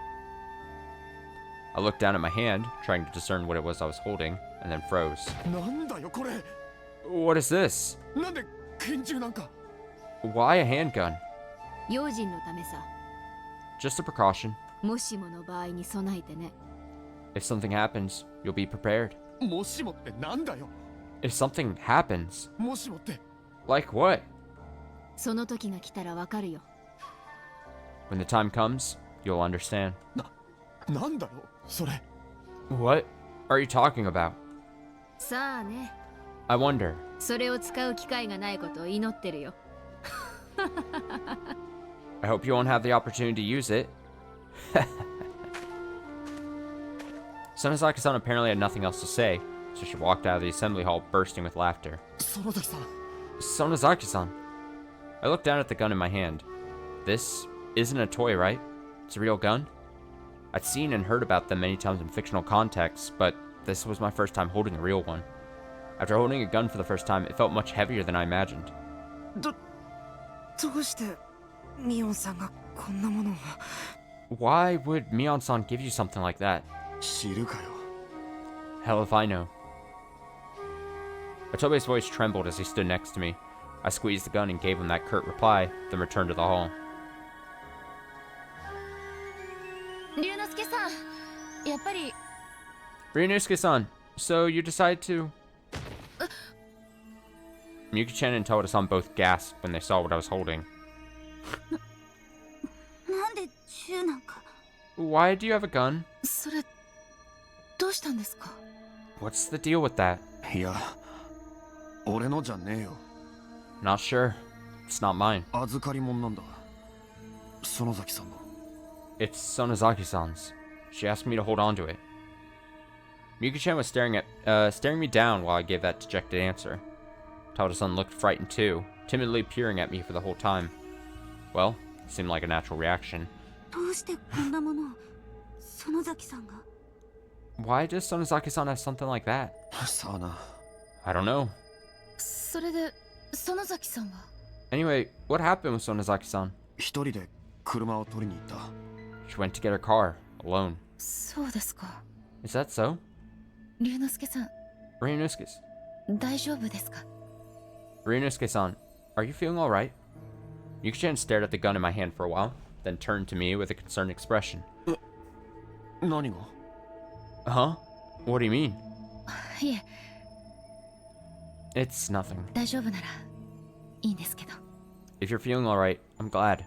I looked down at my hand, trying to discern what it was I was holding, and then froze. なんだよこれ。 What is this? なんで拳銃なんか。 Why a handgun? 用心のためさ。 Just a precaution. もしもの場合に備えてね。 If something happens, you'll be prepared. もしもってなんだよ。 If something happens, もしもって。 like what? その時が来たらわかるよ。 When the time comes, you'll understand. なんだよそれ。 What are you talking about? さあね。 I wonder. それを使う機会がないことを祈ってるよ。 I hope you won't have the opportunity to use it. Sonozaki-san apparently had nothing else to say, so she walked out of the assembly hall bursting with laughter. 園崎さん。 Sonozaki-san! I looked down at the gun in my hand. This isn't a toy, right? It's a real gun? I'd seen and heard about them many times in fictional contexts, but this was my first time holding a real one. After holding a gun for the first time, it felt much heavier than I imagined. どうしてミオンさんがこんなものを。 Why would Mion-san give you something like that? 知るかよ。 Hell if I know. Otobe's voice trembled as he stood next to me. I squeezed the gun and gave him that curt reply, then returned to the hall. 龍之介さん、やっぱり Ryunosuke-san, so you decided to... Miyuki-chan and Toda-san both gasped when they saw what I was holding. なんで銃なんか。 Why do you have a gun? それどうしたんですか。 What's the deal with that? いや、俺のじゃねえよ。 Not sure. It's not mine. 預かり物なんだ。園崎さんの。 It's Sonozaki-san's. She asked me to hold on to it. Miyuki-chan was staring me down while I gave that dejected answer. Toda-san looked frightened too, timidly peering at me for the whole time. Well, it seemed like a natural reaction. どうしてこんなものを園崎さんが。 Why does Sonozaki-san have something like that? さあな。 I don't know. それで園崎さんは。 Anyway, what happened with Sonozaki-san? 一人で車を取りに行った。 She went to get her car, alone. そうですか。 Is that so? 龍之介さん、 Ryunosuke. 大丈夫ですか。 Ryunosuke-san, are you feeling alright? Yuki-chan stared at the gun in my hand for a while, then turned to me with a concerned expression. 何が？ Huh? What do you mean? いえ、 It's nothing. 大丈夫ならいいんですけど。 If you're feeling alright, I'm glad.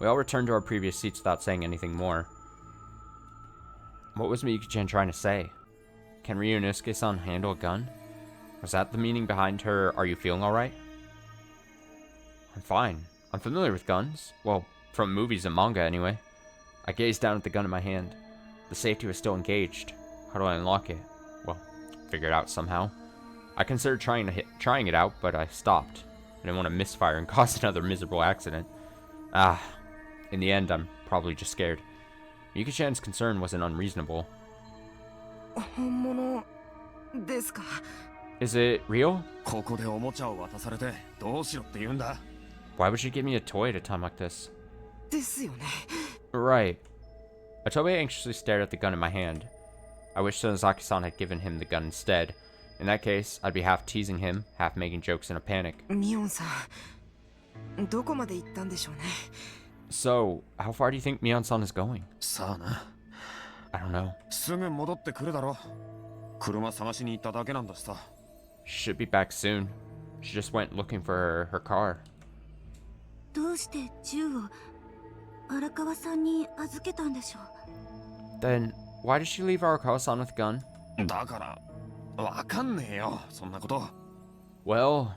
We all returned to our previous seats without saying anything more. What was Miyuki-chan trying to say? Can Ryunosuke-san handle a gun? Was that the meaning behind her, "Are you feeling alright?" I'm fine. I'm familiar with guns. Well, from movies and manga anyway. I gazed down at the gun in my hand. The safety was still engaged. How do I unlock it? Well, figure it out somehow. I considered trying it out, but I stopped. I didn't want to misfire and cause another miserable accident. In the end, I'm probably just scared. Yuki-chan's concern wasn't unreasonable. 本物ですか? Is it real? ここでおもちゃを渡されてどうしろって言うんだ? Why would she give me a toy at a time like this? ですよね. Right. Otobe anxiously stared at the gun in my hand. I wish Sonozaki-san had given him the gun instead. In that case, I'd be half teasing him, half making jokes in a panic. ミオンさん、どこまで行ったんでしょうね. So, how far do you think Mion-san is going? さあな. I don't know. すぐ戻ってくるだろ. 車探しに行っただけなんだしさ. She should be back soon. She just went looking for her car. どうして銃を荒川さんに預けたんでしょう? Then, why did she leave Arakawa-san with a gun? だからわかんねえよ、そんなこと. Well,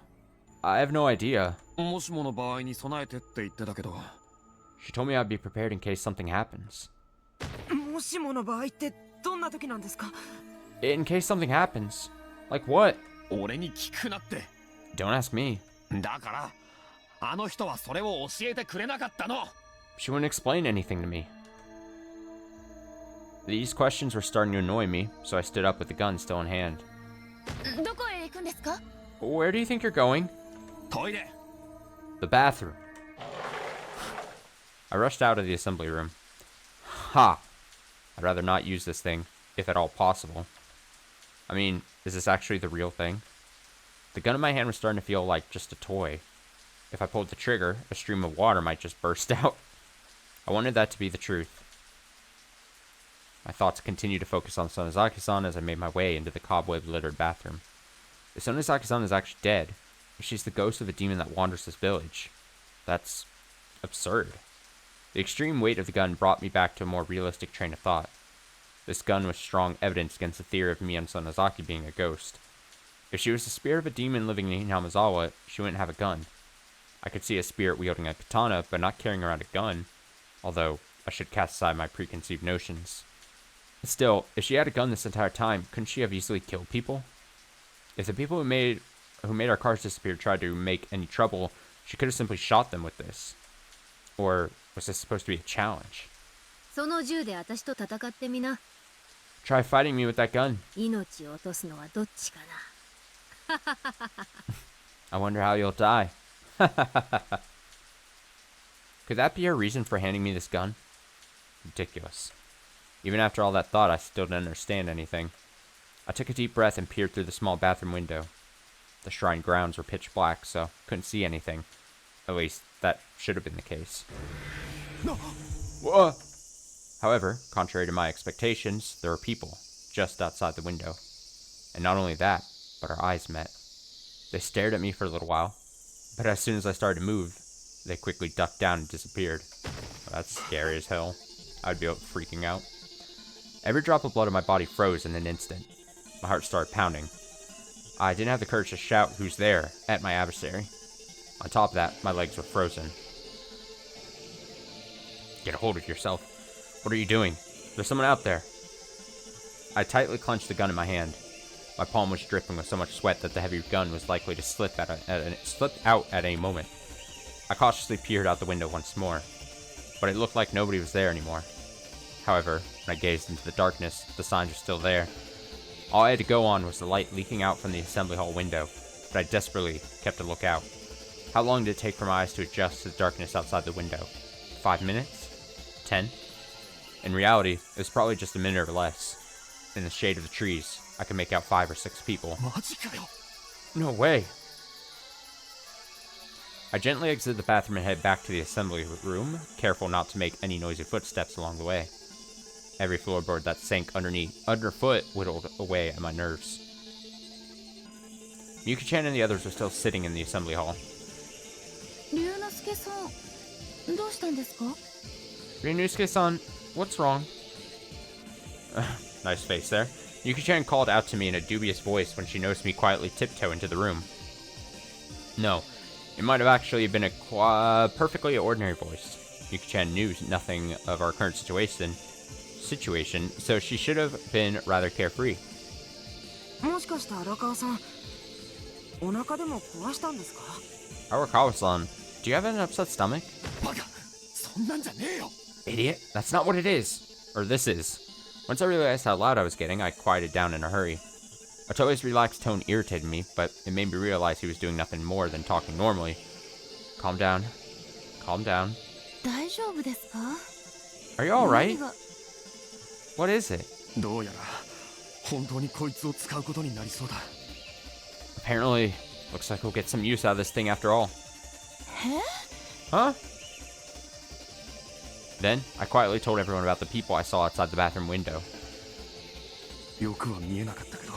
I have no idea. もしもの場合に備えてって言ってたけど. She told me I'd be prepared in case something happens. もしもの場合ってどんな時なんですか? In case something happens? Like what? 俺に聞くなって. Don't ask me. だからあの人はそれを教えてくれなかったの. She wouldn't explain anything to me. These questions were starting to annoy me, so I stood up with the gun still in hand. どこへ行くんですか? Where do you think you're going? トイレ. The bathroom. I rushed out of the assembly room. Ha! I'd rather not use this thing, if at all possible. I mean, is this actually the real thing? The gun in my hand was starting to feel like just a toy. If I pulled the trigger, a stream of water might just burst out. I wanted that to be the truth. My thoughts continued to focus on Sonozaki-san as I made my way into the cobweb-littered bathroom. If Sonozaki-san is actually dead, if she's the ghost of a demon that wanders this village, that's absurd. The extreme weight of the gun brought me back to a more realistic train of thought. This gun was strong evidence against the theory of me and Sonozaki being a ghost. If she was the spirit of a demon living in Hamazawa, she wouldn't have a gun. I could see a spirit wielding a katana, but not carrying around a gun, although I should cast aside my preconceived notions. Still, if she had a gun this entire time, couldn't she have easily killed people? If the people who made our cars disappear tried to make any trouble, she could have simply shot them with this. Or was this supposed to be a challenge? その銃で私と戦ってみな. Try fighting me with that gun. 命を落とすのはどっちかな. I wonder how you'll die. Could that be her reason for handing me this gun? Ridiculous. Even after all that thought, I still didn't understand anything. I took a deep breath and peered through the small bathroom window. The shrine grounds were pitch black, so couldn't see anything. At least, that should have been the case. No. Whoa! However, contrary to my expectations, there were people just outside the window. And not only that, but our eyes met. They stared at me for a little while, but as soon as I started to move, they quickly ducked down and disappeared. Well, that's scary as hell. I'd be freaking out. Every drop of blood in my body froze in an instant. My heart started pounding. I didn't have the courage to shout "Who's there?" at my adversary. On top of that, my legs were frozen. Get a hold of yourself. What are you doing? There's someone out there. I tightly clenched the gun in my hand. My palm was dripping with so much sweat that the heavy gun was likely to slip out at any moment. I cautiously peered out the window once more, but it looked like nobody was there anymore. However, when I gazed into the darkness, the signs were still there. All I had to go on was the light leaking out from the assembly hall window, but I desperately kept a lookout. How long did it take for my eyes to adjust to the darkness outside the window? 5 minutes? 10? In reality, it was probably just a minute or less. In the shade of the trees, I could make out 5 or 6 people. マジかよ. No way! I gently exited the bathroom and headed back to the assembly room, careful not to make any noisy footsteps along the way. Every floorboard that sank underfoot whittled away at my nerves. Yuki-chan and the others were still sitting in the assembly hall. 龍之介さん、どうしたんですか? Ryunosuke-san, what's wrong? Nice face there. Yuki-chan called out to me in a dubious voice when she noticed me quietly tiptoe into the room. No, it might have actually been a perfectly ordinary voice. Yuki-chan knew nothing of our current situation, so she should have been rather carefree. もしかして荒川さん、お腹でも壊したんですか? Arakawa-san, do you have an upset stomach? バカ、そんなんじゃねえよ。 Idiot, that's not what it is. Or this is. Once I realized how loud I was getting, I quieted down in a hurry. Otoe's relaxed tone irritated me, but it made me realize he was doing nothing more than talking normally. Calm down. Calm down. 大丈夫ですか? Are you alright? 何が? What is it? どうやら本当にこいつを使うことになりそうだ。 Apparently, looks like we'll get some use out of this thing after all. え? Huh? Then, I quietly told everyone about the people I saw outside the bathroom window. よくは見えなかったけど、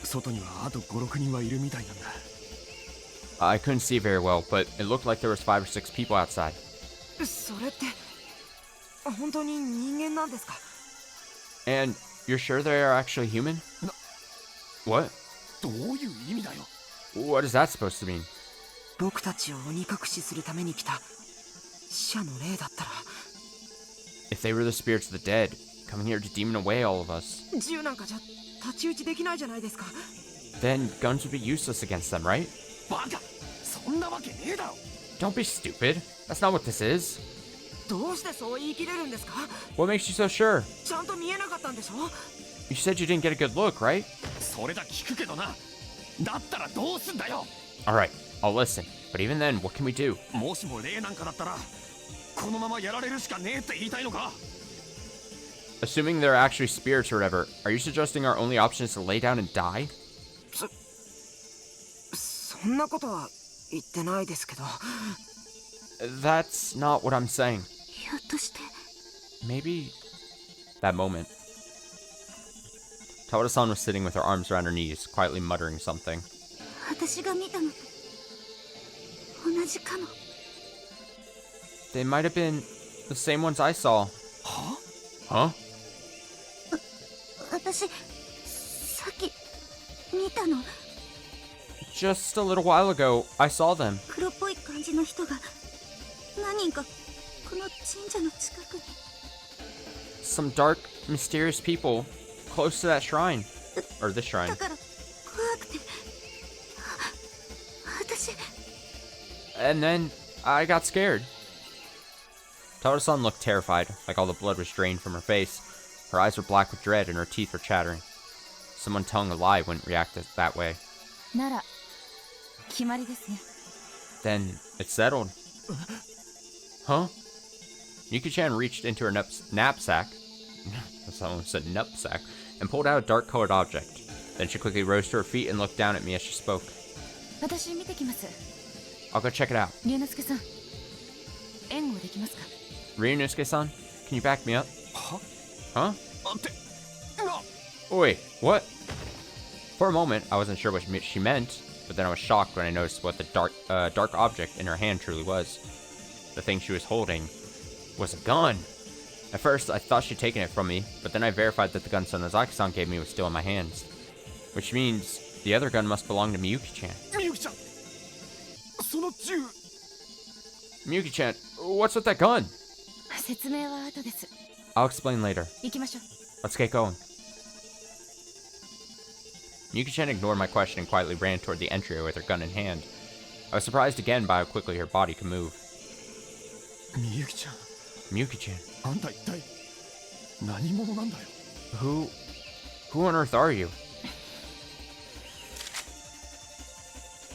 外にはあと5、6人はいるみたいなんだ。 I couldn't see very well, but it looked like there was 5 or 6 people outside. それって本当に人間なんですか? And you're sure they are actually human? What? どういう意味だよ。 What is that supposed to mean? 僕たちを鬼隠しするために来た死者の霊だったら If they were the spirits of the dead, coming here to demon away all of us, 銃なんかじゃ太刀打ちできないじゃないですか. then guns would be useless against them, right? バカ、そんなわけねえだろ。 Don't be stupid. That's not what this is. どうしてそう言い切れるんですか? What makes you so sure? ちゃんと見えなかったんでしょ? You said you didn't get a good look, right? それだ聞くけどな。だったらどうすんだよ。 Alright, I'll listen. But even then, what can we do? もしも霊なんかだったら、このままやられるしかねえって言いたいのか? Assuming they're actually spirits or whatever, are you suggesting our only option is to lay down and die? そんなことは言ってないですけど. That's not what I'm saying. ひょっとして Maybe... That moment. Tawada-san was sitting with her arms around her knees, quietly muttering something. 私が見たのと同じかも. They might have been the same ones I saw. Huh? 私さっき見たの. Just a little while ago, I saw them. 黒っぽい感じの人が何人かこの神社の近くに. Some dark, mysterious people close to that shrine. Or this shrine. だから怖くて私 And then, I got scared. Tawada-san looked terrified, like all the blood was drained from her face. Her eyes were black with dread and her teeth were chattering. Someone telling a lie wouldn't react that way. なら決まりですね. Then, it's settled. Huh? Yuki-chan reached into her knapsack. Someone said knapsack. And pulled out a dark-colored object. Then she quickly rose to her feet and looked down at me as she spoke. 私見てきます. I'll go check it out. 龍之介さん援護できますか? Ryunosuke-san, can you back me up? は? Huh? あって、な。 Wait, what? For a moment, I wasn't sure what she meant, but then I was shocked when I noticed what the dark object in her hand truly was. The thing she was holding was a gun. At first, I thought she'd taken it from me, but then I verified that the gun Sonozaki-san gave me was still in my hands. Which means the other gun must belong to Miyuki-chan. みゆきちゃん、その銃。 Miyuki-chan, what's with that gun? 説明は後です. I'll explain later. 行きましょう. Let's get going. Miyuki-chan ignored my question and quietly ran toward the entryway with her gun in hand. I was surprised again by how quickly her body could move. みゆきちゃん、 Miyuki-chan, あんた一体何者なんだよ。 who on earth are you?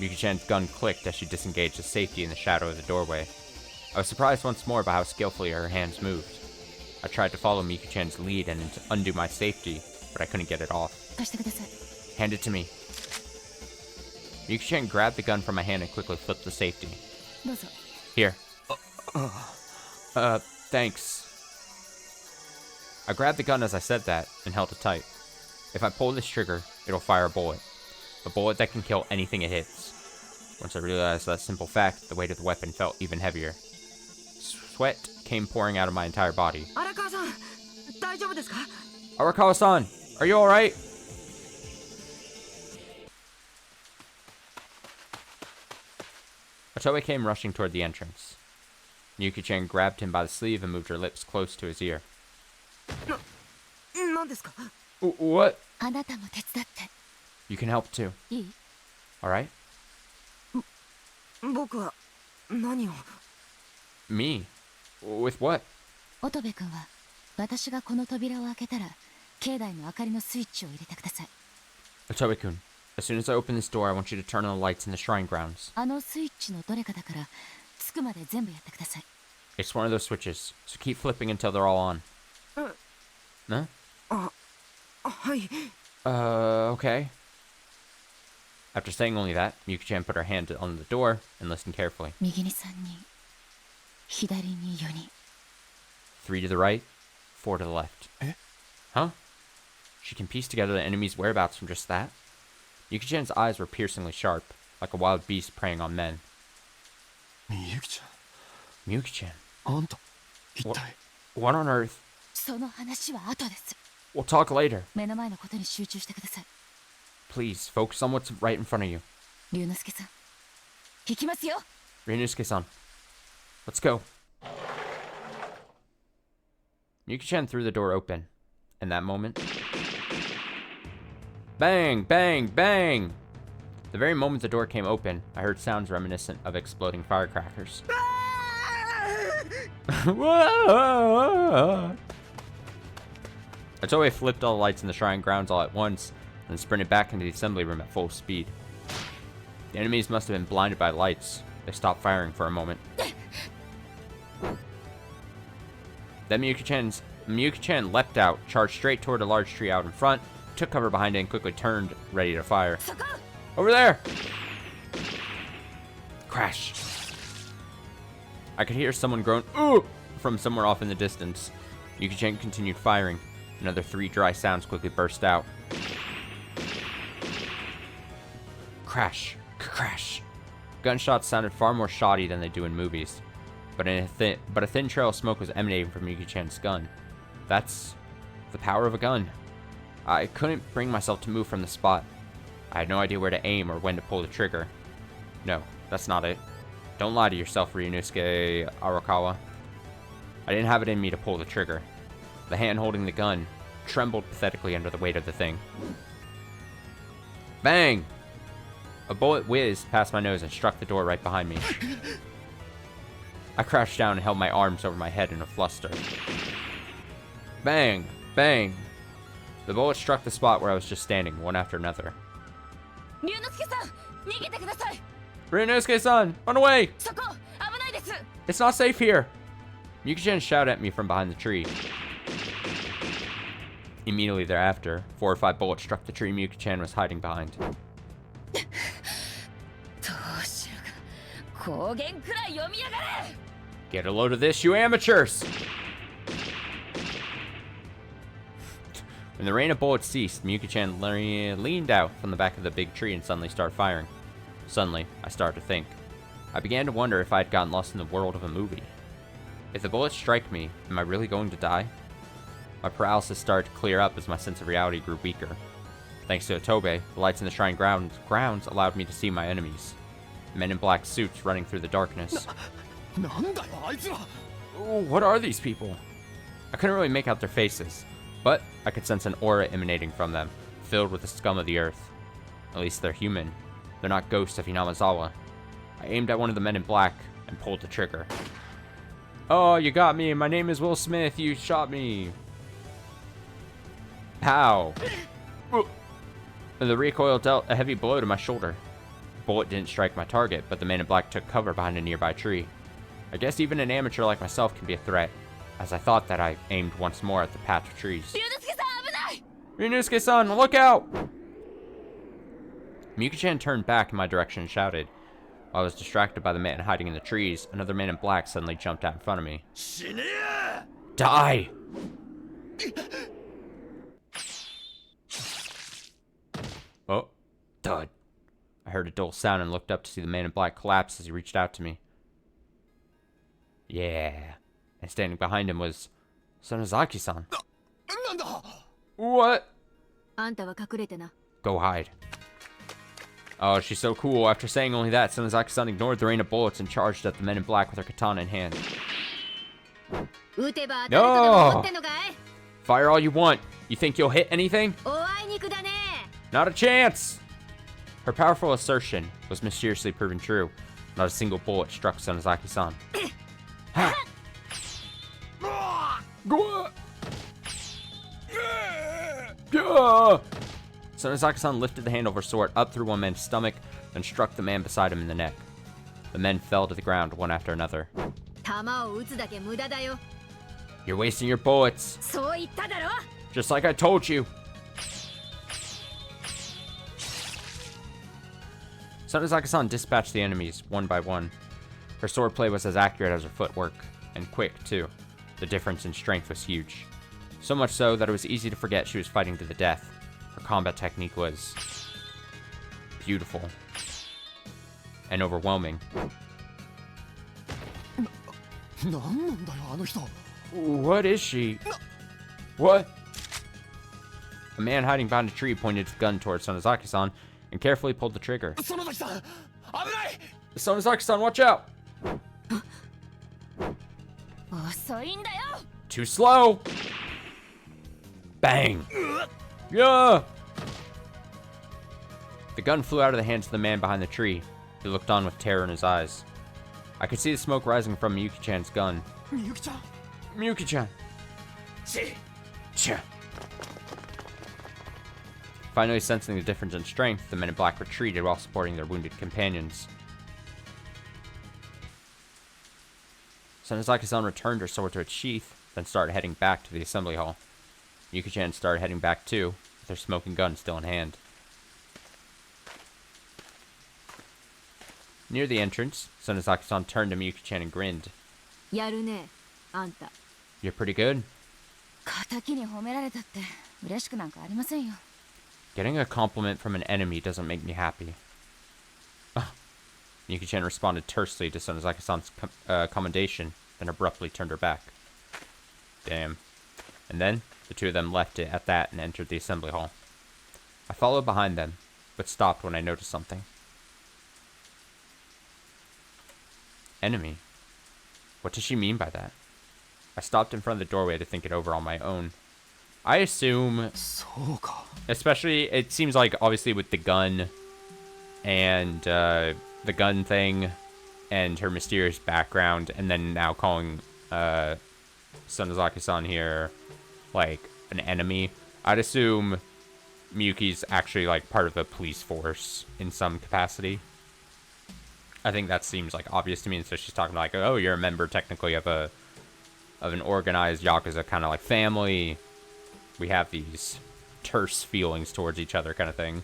Miyuki-chan's gun clicked as she disengaged the safety in the shadow of the doorway. I was surprised once more by how skillfully her hands moved. I tried to follow Miyuki-chan's lead and undo my safety, but I couldn't get it off. 貸してください. Hand it to me. Miyuki-chan grabbed the gun from my hand and quickly flipped the safety. どうぞ. Here. Thanks. I grabbed the gun as I said that and held it tight. If I pull this trigger, it'll fire a bullet. A bullet that can kill anything it hits. Once I realized that simple fact, the weight of the weapon felt even heavier. Sweat came pouring out of my entire body. 荒川さん、大丈夫ですか? Arakawa-san! Are you alright? Otoe came rushing toward the entrance. Miyuki-chan grabbed him by the sleeve and moved her lips close to his ear. 何ですか？ What? あなたも手伝って You can help too. いい？ Alright? 僕は何を？ Me? With what? 乙部君は私がこの扉を開けたら境内の明かりのスイッチを入れてください。 Otoe-kun, as soon as I open this door, I want you to turn on the lights in the shrine grounds. あのスイッチのどれかだからつくまで全部やってください。 It's one of those switches, so keep flipping until they're all on. Huh? はい。 Okay. After saying only that, Miyuki-chan put her hand on the door and listened carefully. 右に3人、左に4人。 3 to the right, 4 to the left. Huh? She can piece together the enemy's whereabouts from just that? Miyuki-chan's eyes were piercingly sharp, like a wild beast preying on men. みゆきち Miyuki-chan, ゃんあんた一体 what on earth? その話は後です。 We'll talk later. 目の前のことに集中してください。 Please, focus on what's right in front of you. 龍之介さん、行きますよ。 Ryunosuke-san, let's go. Miyuki-chan threw the door open. In that moment... Bang! Bang! Bang! The very moment the door came open, I heard sounds reminiscent of exploding firecrackers. Otoe flipped all the lights in the shrine grounds all at once, and sprinted back into the assembly room at full speed. The enemies must have been blinded by lights. They stopped firing for a moment. Then Miyuki-chan leapt out, charged straight toward a large tree out in front, took cover behind it, and quickly turned, ready to fire. Over there! Crash. I could hear someone groan, "Ooh!" from somewhere off in the distance. Miyuki-chan continued firing. Another 3 dry sounds quickly burst out. Crash. Crash. Gunshots sounded far more shoddy than they do in movies. But a thin trail of smoke was emanating from Miyuki-chan's gun. That's the power of a gun. I couldn't bring myself to move from the spot. I had no idea where to aim or when to pull the trigger. No, that's not it. Don't lie to yourself, Ryunosuke Arakawa. I didn't have it in me to pull the trigger. The hand holding the gun trembled pathetically under the weight of the thing. Bang! A bullet whizzed past my nose and struck the door right behind me. I crouched down and held my arms over my head in a fluster. Bang! Bang! The bullet struck the spot where I was just standing, one after another. 龍之介さん、逃げてください。 Ryunosuke-san, run away! そこ、危ないです。 It's not safe here! Miyuki-chan shouted at me from behind the tree. Immediately thereafter, 4 or 5 bullets struck the tree Miyuki-chan was hiding behind. どうしようか。光源くらい読みやがれ。 Get a load of this, you amateurs! When the rain of bullets ceased, Miyuki-chan leaned out from the back of the big tree and suddenly started firing. Suddenly, I started to think. I began to wonder if I had gotten lost in the world of a movie. If the bullets strike me, am I really going to die? My paralysis started to clear up as my sense of reality grew weaker. Thanks to Otobe, the lights in the shrine grounds allowed me to see my enemies. Men in black suits running through the darkness. なんだよあいつら Oh, what are these people? I couldn't really make out their faces, but I could sense an aura emanating from them, filled with the scum of the earth. At least they're human. They're not ghosts of Hinamazawa. I aimed at one of the men in black and pulled the trigger. Oh, you got me. My name is Will Smith. You shot me. Pow. The recoil dealt a heavy blow to my shoulder. The bullet didn't strike my target, but the man in black took cover behind a nearby tree. I guess even an amateur like myself can be a threat, as I thought that I aimed once more at the patch of trees. 龍之介さん、危ない。 Ryunosuke-san, look out! Miyuki-chan turned back in my direction and shouted. While I was distracted by the man hiding in the trees, another man in black suddenly jumped out in front of me. 死ねえ Die! Oh, thud. I heard a dull sound and looked up to see the man in black collapse as he reached out to me. Yeah. And standing behind him was Sonozaki-san. なんだ What? あんたは隠れてな。 Go hide. Oh, she's so cool. After saying only that, Sonozaki-san ignored the rain of bullets and charged at the men in black with her katana in hand. 撃てば当たるとでも思ってんのかい？ Fire all you want. You think you'll hit anything? おあいにくだね。 Not a chance! Her powerful assertion was mysteriously proven true. Not a single bullet struck Sonozaki-san. Go Sonozaki-san lifted the handle of her sword up through one man's stomach, then struck the man beside him in the neck. The men fell to the ground one after another. 弾を撃つだけ無駄だよ。 You're wasting your bullets. そう言っただろ。 Just like I told you. Sonozaki-san dispatched the enemies one by one. Her swordplay was as accurate as her footwork, and quick, too. The difference in strength was huge. So much so that it was easy to forget she was fighting to the death. Her combat technique was beautiful and overwhelming. なんなんだよあの人。 What is she? What? A man hiding behind a tree pointed his gun towards Sonozaki-san and carefully pulled the trigger. 園崎さん、危ない。 Sonozaki-san, watch out! 遅いんだよ。 Too slow! Bang! Yeah! The gun flew out of the hands of the man behind the tree. He looked on with terror in his eyes. I could see the smoke rising from Miyuki-chan's gun. みゆきちゃん。 Miyuki-chan! ち。 Cha. Finally sensing the difference in strength, the men in black retreated while supporting their wounded companions. Sonozaki-san returned her sword to its sheath, then started heading back to the assembly hall. Miyuki-chan started heading back too, with her smoking gun still in hand. Near the entrance, Sonozaki-san turned to Miyuki-chan and grinned. やるね、あんた。 You're pretty good. 敵に褒められたって嬉しくなんかありませんよ。 Getting a compliment from an enemy doesn't make me happy. Miyuki-chan responded tersely to Sonozaki-san's commendation, then abruptly turned her back. Damn. And then, the two of them left it at that and entered the assembly hall. I followed behind them, but stopped when I noticed something. Enemy? What does she mean by that? I stopped in front of the doorway to think it over on my own. I assume, そうか。 especially, it seems like, obviously, with the gun and the gun thing and her mysterious background, and then now calling Sonozaki-san here, like, an enemy, I'd assume Miyuki's actually, like, part of the police force in some capacity. I think that seems, like, obvious to me, and so she's talking like, oh, you're a member, technically, of an organized Yakuza kind of, like, family. We have these terse feelings towards each other kind of thing.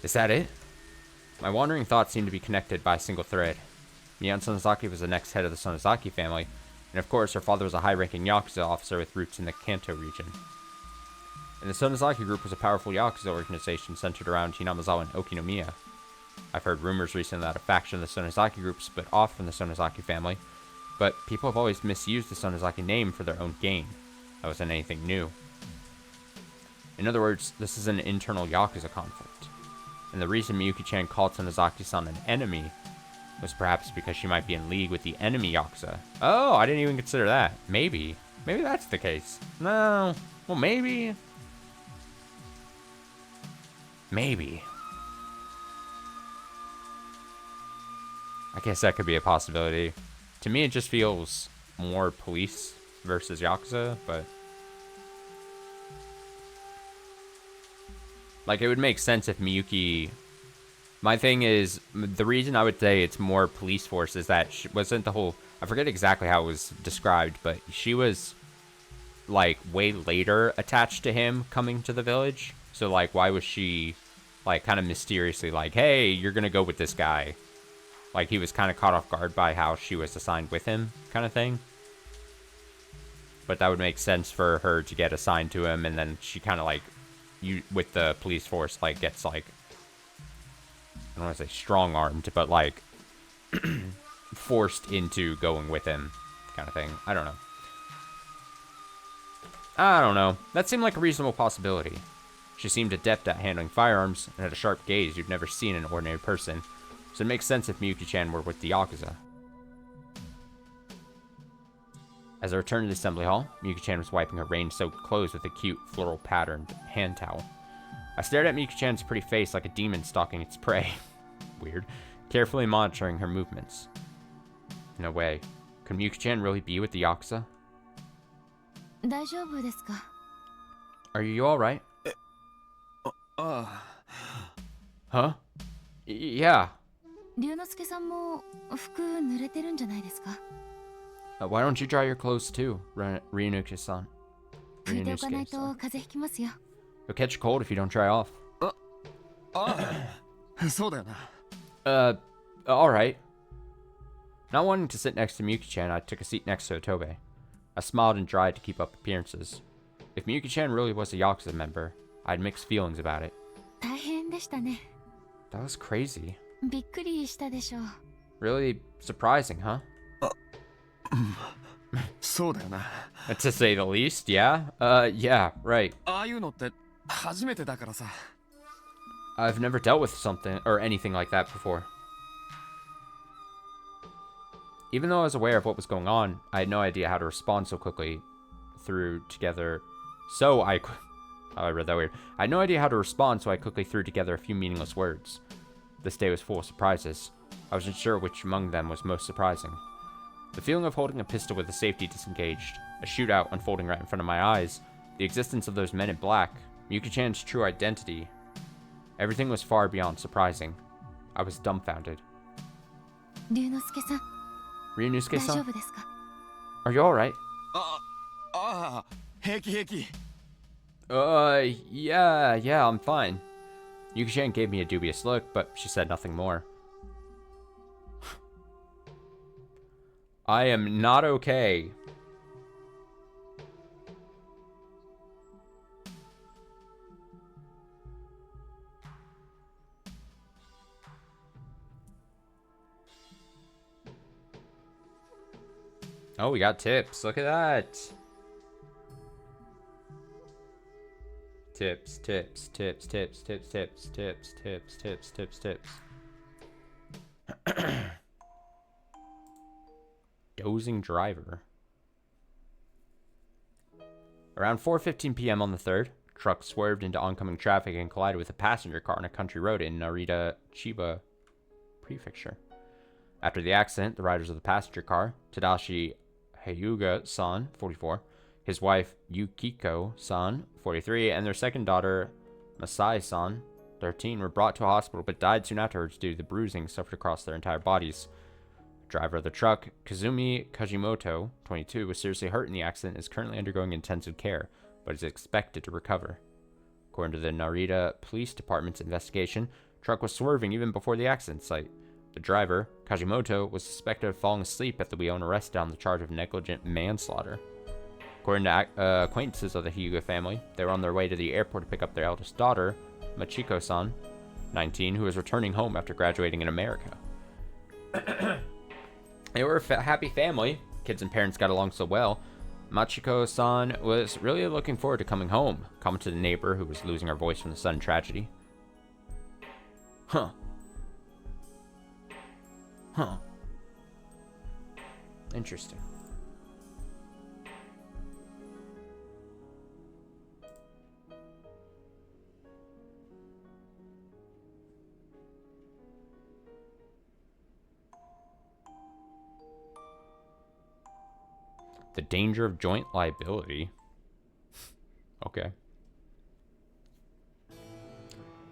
Is that it? My wandering thoughts seemed to be connected by a single thread. Mian Sonozaki was the next head of the Sonozaki family, and of course her father was a high-ranking Yakuza officer with roots in the Kanto region. And the Sonozaki group was a powerful Yakuza organization centered around Hinamazawa and Okinomiya. I've heard rumors recently that a faction of the Sonozaki group split off from the Sonozaki family, but people have always misused the Sonozaki name for their own gain. That wasn't anything new. In other words, this is an internal Yakuza conflict. And the reason Miyuki-chan called Sonozaki-san an enemy was perhaps because she might be in league with the enemy Yakuza. Oh, I didn't even consider that. Maybe. Maybe that's the case. No. Well, maybe. Maybe. I guess that could be a possibility. To me, it just feels more police versus Yakuza, but... like, it would make sense if Miyuki... My thing is, the reason I would say it's more police force is that she wasn't the whole... I forget exactly how it was described, but she was, like, way later attached to him coming to the village. So, like, why was she, like, kind of mysteriously like, hey, you're gonna go with this guy? Like, he was kind of caught off guard by how she was assigned with him, kind of thing. But that would make sense for her to get assigned to him, and then she kind of, like, with the police force, like, gets, like, I don't want to say strong-armed, but, like, forced into going with him, kind of thing. I don't know. I don't know. That seemed like a reasonable possibility. She seemed adept at handling firearms and had a sharp gaze you'd never seen in an ordinary person, so it makes sense if Miyuki-chan were with the Yakuza. As I returned to the assembly hall, Miyuki-chan was wiping her rain-soaked clothes with a cute, floral-patterned hand towel. I stared at Miyuki-chan's pretty face like a demon stalking its prey. Weird. Carefully monitoring her movements. No way. Could Miyuki-chan really be with the Yakuza? 大丈夫ですか? Are you alright? あ Huh? Yeah. 龍之介さんも服濡れてるんじゃないですか? Why don't you dry your clothes too, Ryunuke-san? 拭いておかないと風邪ひきますよ。 You'll catch a cold if you don't dry off. あそうだよな Alright. Not wanting to sit next to Miyuki-chan, I took a seat next to Otobe. I smiled and tried to keep up appearances. If Miyuki-chan really was a Yakuza member, I had mixed feelings about it. 大変でしたね。 That was crazy. びっくりしたでしょう。 Really surprising, huh? そうだよな To say the least, yeah? Yeah, right. ああいうのって初めてだからさ I've never dealt with something or anything like that before. Even though I was aware of what was going on, I had no idea how to respond so quickly threw together. I read that weird. I had no idea how to respond, so I quickly threw together a few meaningless words. This day was full of surprises. I wasn't sure which among them was most surprising. The feeling of holding a pistol with the safety disengaged, a shootout unfolding right in front of my eyes, the existence of those men in black, Miyuki-chan's true identity. Everything was far beyond surprising. I was dumbfounded. 龍之介さん、大丈 Ryunusuke-san? 夫ですか? Are you alright? あ平気平気 Yeah, I'm fine. Yuki-chan gave me a dubious look, but she said nothing more. I am not okay. Oh, we got tips. Look at that. Tips. Dozing driver. Around 4:15 p.m. on the 3rd, a truck swerved into oncoming traffic and collided with a passenger car on a country road in Narita, Chiba Prefecture. After the accident, the riders of the passenger car, Tadashi Hyuga-san, 44, his wife Yukiko-san, 43, and their second daughter Masai-san, 13, were brought to a hospital but died soon afterwards due to the bruising suffered across their entire bodies. The driver of the truck, Kazumi Kajimoto, 22, was seriously hurt in the accident and is currently undergoing intensive care, but is expected to recover. According to the Narita Police Department's investigation, the truck was swerving even before the accident site. The driver, Kajimoto, was suspected of falling asleep at the wheel and arrested on the charge of negligent manslaughter. According to acquaintances of the Hyuga family, they were on their way to the airport to pick up their eldest daughter, Machiko-san, 19, who was returning home after graduating in America. They were a happy family. Kids and parents got along so well. Machiko-san was really looking forward to coming home, commented a neighbor who was losing her voice from the sudden tragedy. Huh. Interesting. The danger of joint liability. Okay.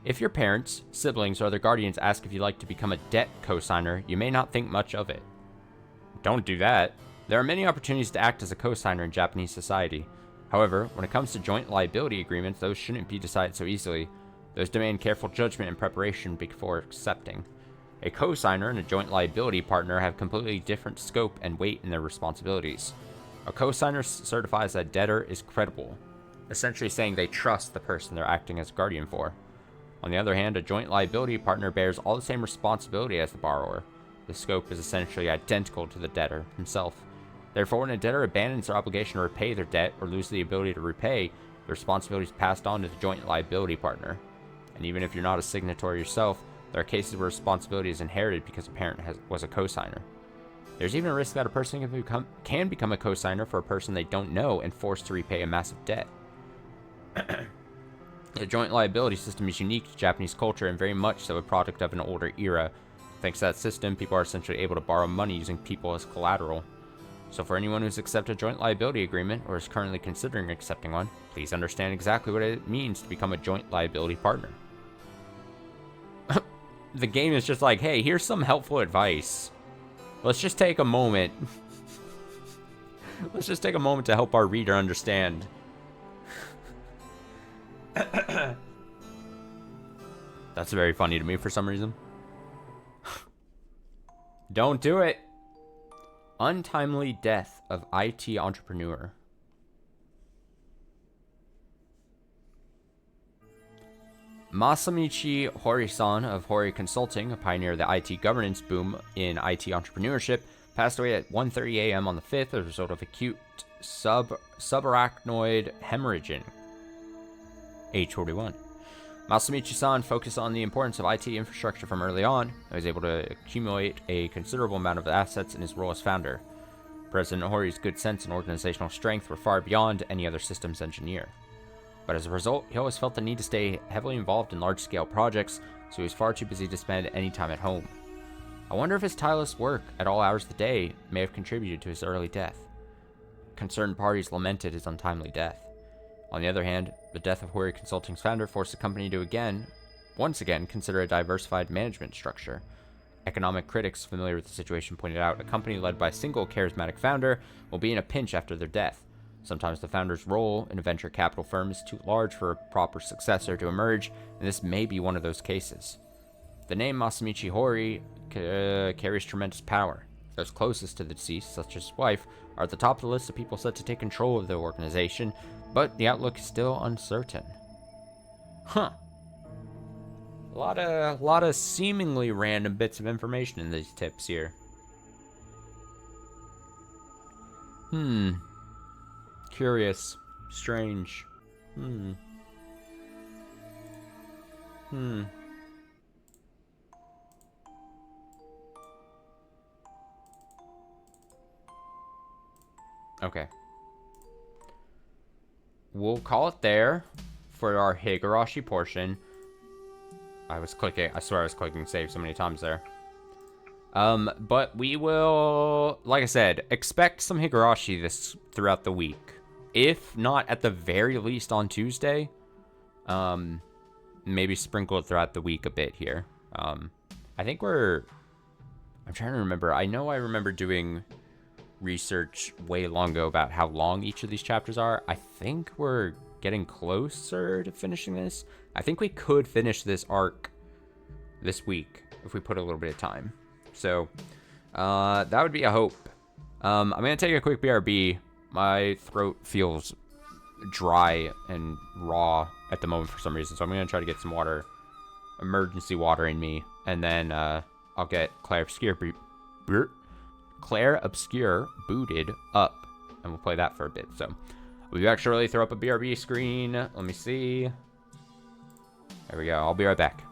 If your parents, siblings, or other guardians ask if you'd like to become a debt cosigner, you may not think much of it. Don't do that. There are many opportunities to act as a cosigner in Japanese society. However, when it comes to joint liability agreements, those shouldn't be decided so easily. Those demand careful judgment and preparation before accepting. A cosigner and a joint liability partner have completely different scope and weight in their responsibilities. A cosigner certifies that a debtor is credible, essentially saying they trust the person they're acting as guardian for. On the other hand, a joint liability partner bears all the same responsibility as the borrower. The scope is essentially identical to the debtor himself. Therefore, when a debtor abandons their obligation to repay their debt or loses the ability to repay, the responsibility is passed on to the joint liability partner. And even if you're not a signatory yourself, there are cases where responsibility is inherited because a parent was a cosigner. There's even a risk that a person can become a cosigner for a person they don't know and forced to repay a massive debt. The joint liability system is unique to Japanese culture and very much so a product of an older era. Thanks to that system, people are essentially able to borrow money using people as collateral. So for anyone who's accepted a joint liability agreement or is currently considering accepting one, please understand exactly what it means to become a joint liability partner. The game is just like, hey, here's some helpful advice. Let's just take a moment. Let's just take a moment to help our reader understand. That's very funny to me for some reason. Don't do it. Untimely death of IT entrepreneur. Masamichi Hori-san of Hori Consulting, a pioneer of the IT governance boom in IT entrepreneurship, passed away at 1:30 a.m. on the 5th as a result of acute subarachnoid hemorrhaging. Age 41. Masamichi-san focused on the importance of IT infrastructure from early on and was able to accumulate a considerable amount of assets in his role as founder. President Hori's good sense and organizational strength were far beyond any other systems engineer. But as a result, he always felt the need to stay heavily involved in large-scale projects, so he was far too busy to spend any time at home. I wonder if his tireless work at all hours of the day may have contributed to his early death. Concerned parties lamented his untimely death. On the other hand, the death of Hori Consulting's founder forced the company to once again consider a diversified management structure. Economic critics familiar with the situation pointed out a company led by a single charismatic founder will be in a pinch after their death. Sometimes the founder's role in a venture capital firm is too large for a proper successor to emerge, and this may be one of those cases. The name Masamichi Hori carries tremendous power. Those closest to the deceased, such as his wife, are at the top of the list of people set to take control of the organization, but the outlook is still uncertain. Huh. A lot of seemingly random bits of information in these tips here. Curious. Strange. Okay. We'll call it there for our Higurashi portion. I swear I was clicking save so many times there. But we will, like I said, expect some Higurashi throughout the week. If not at the very least on Tuesday, maybe sprinkle it throughout the week a bit here. I'm trying to remember. I know I remember doing research way long ago about how long each of these chapters are. I think we're getting closer to finishing this. I think we could finish this arc this week if we put a little bit of time. So that would be a hope. I'm going to take a quick BRB. My throat feels dry and raw at the moment for some reason, so I'm going to try to get some water, emergency water in me, and then I'll get Claire Obscure booted up, and we'll play that for a bit. So we'll be back shortly. Throw up a BRB screen. Let me see. There we go. I'll be right back.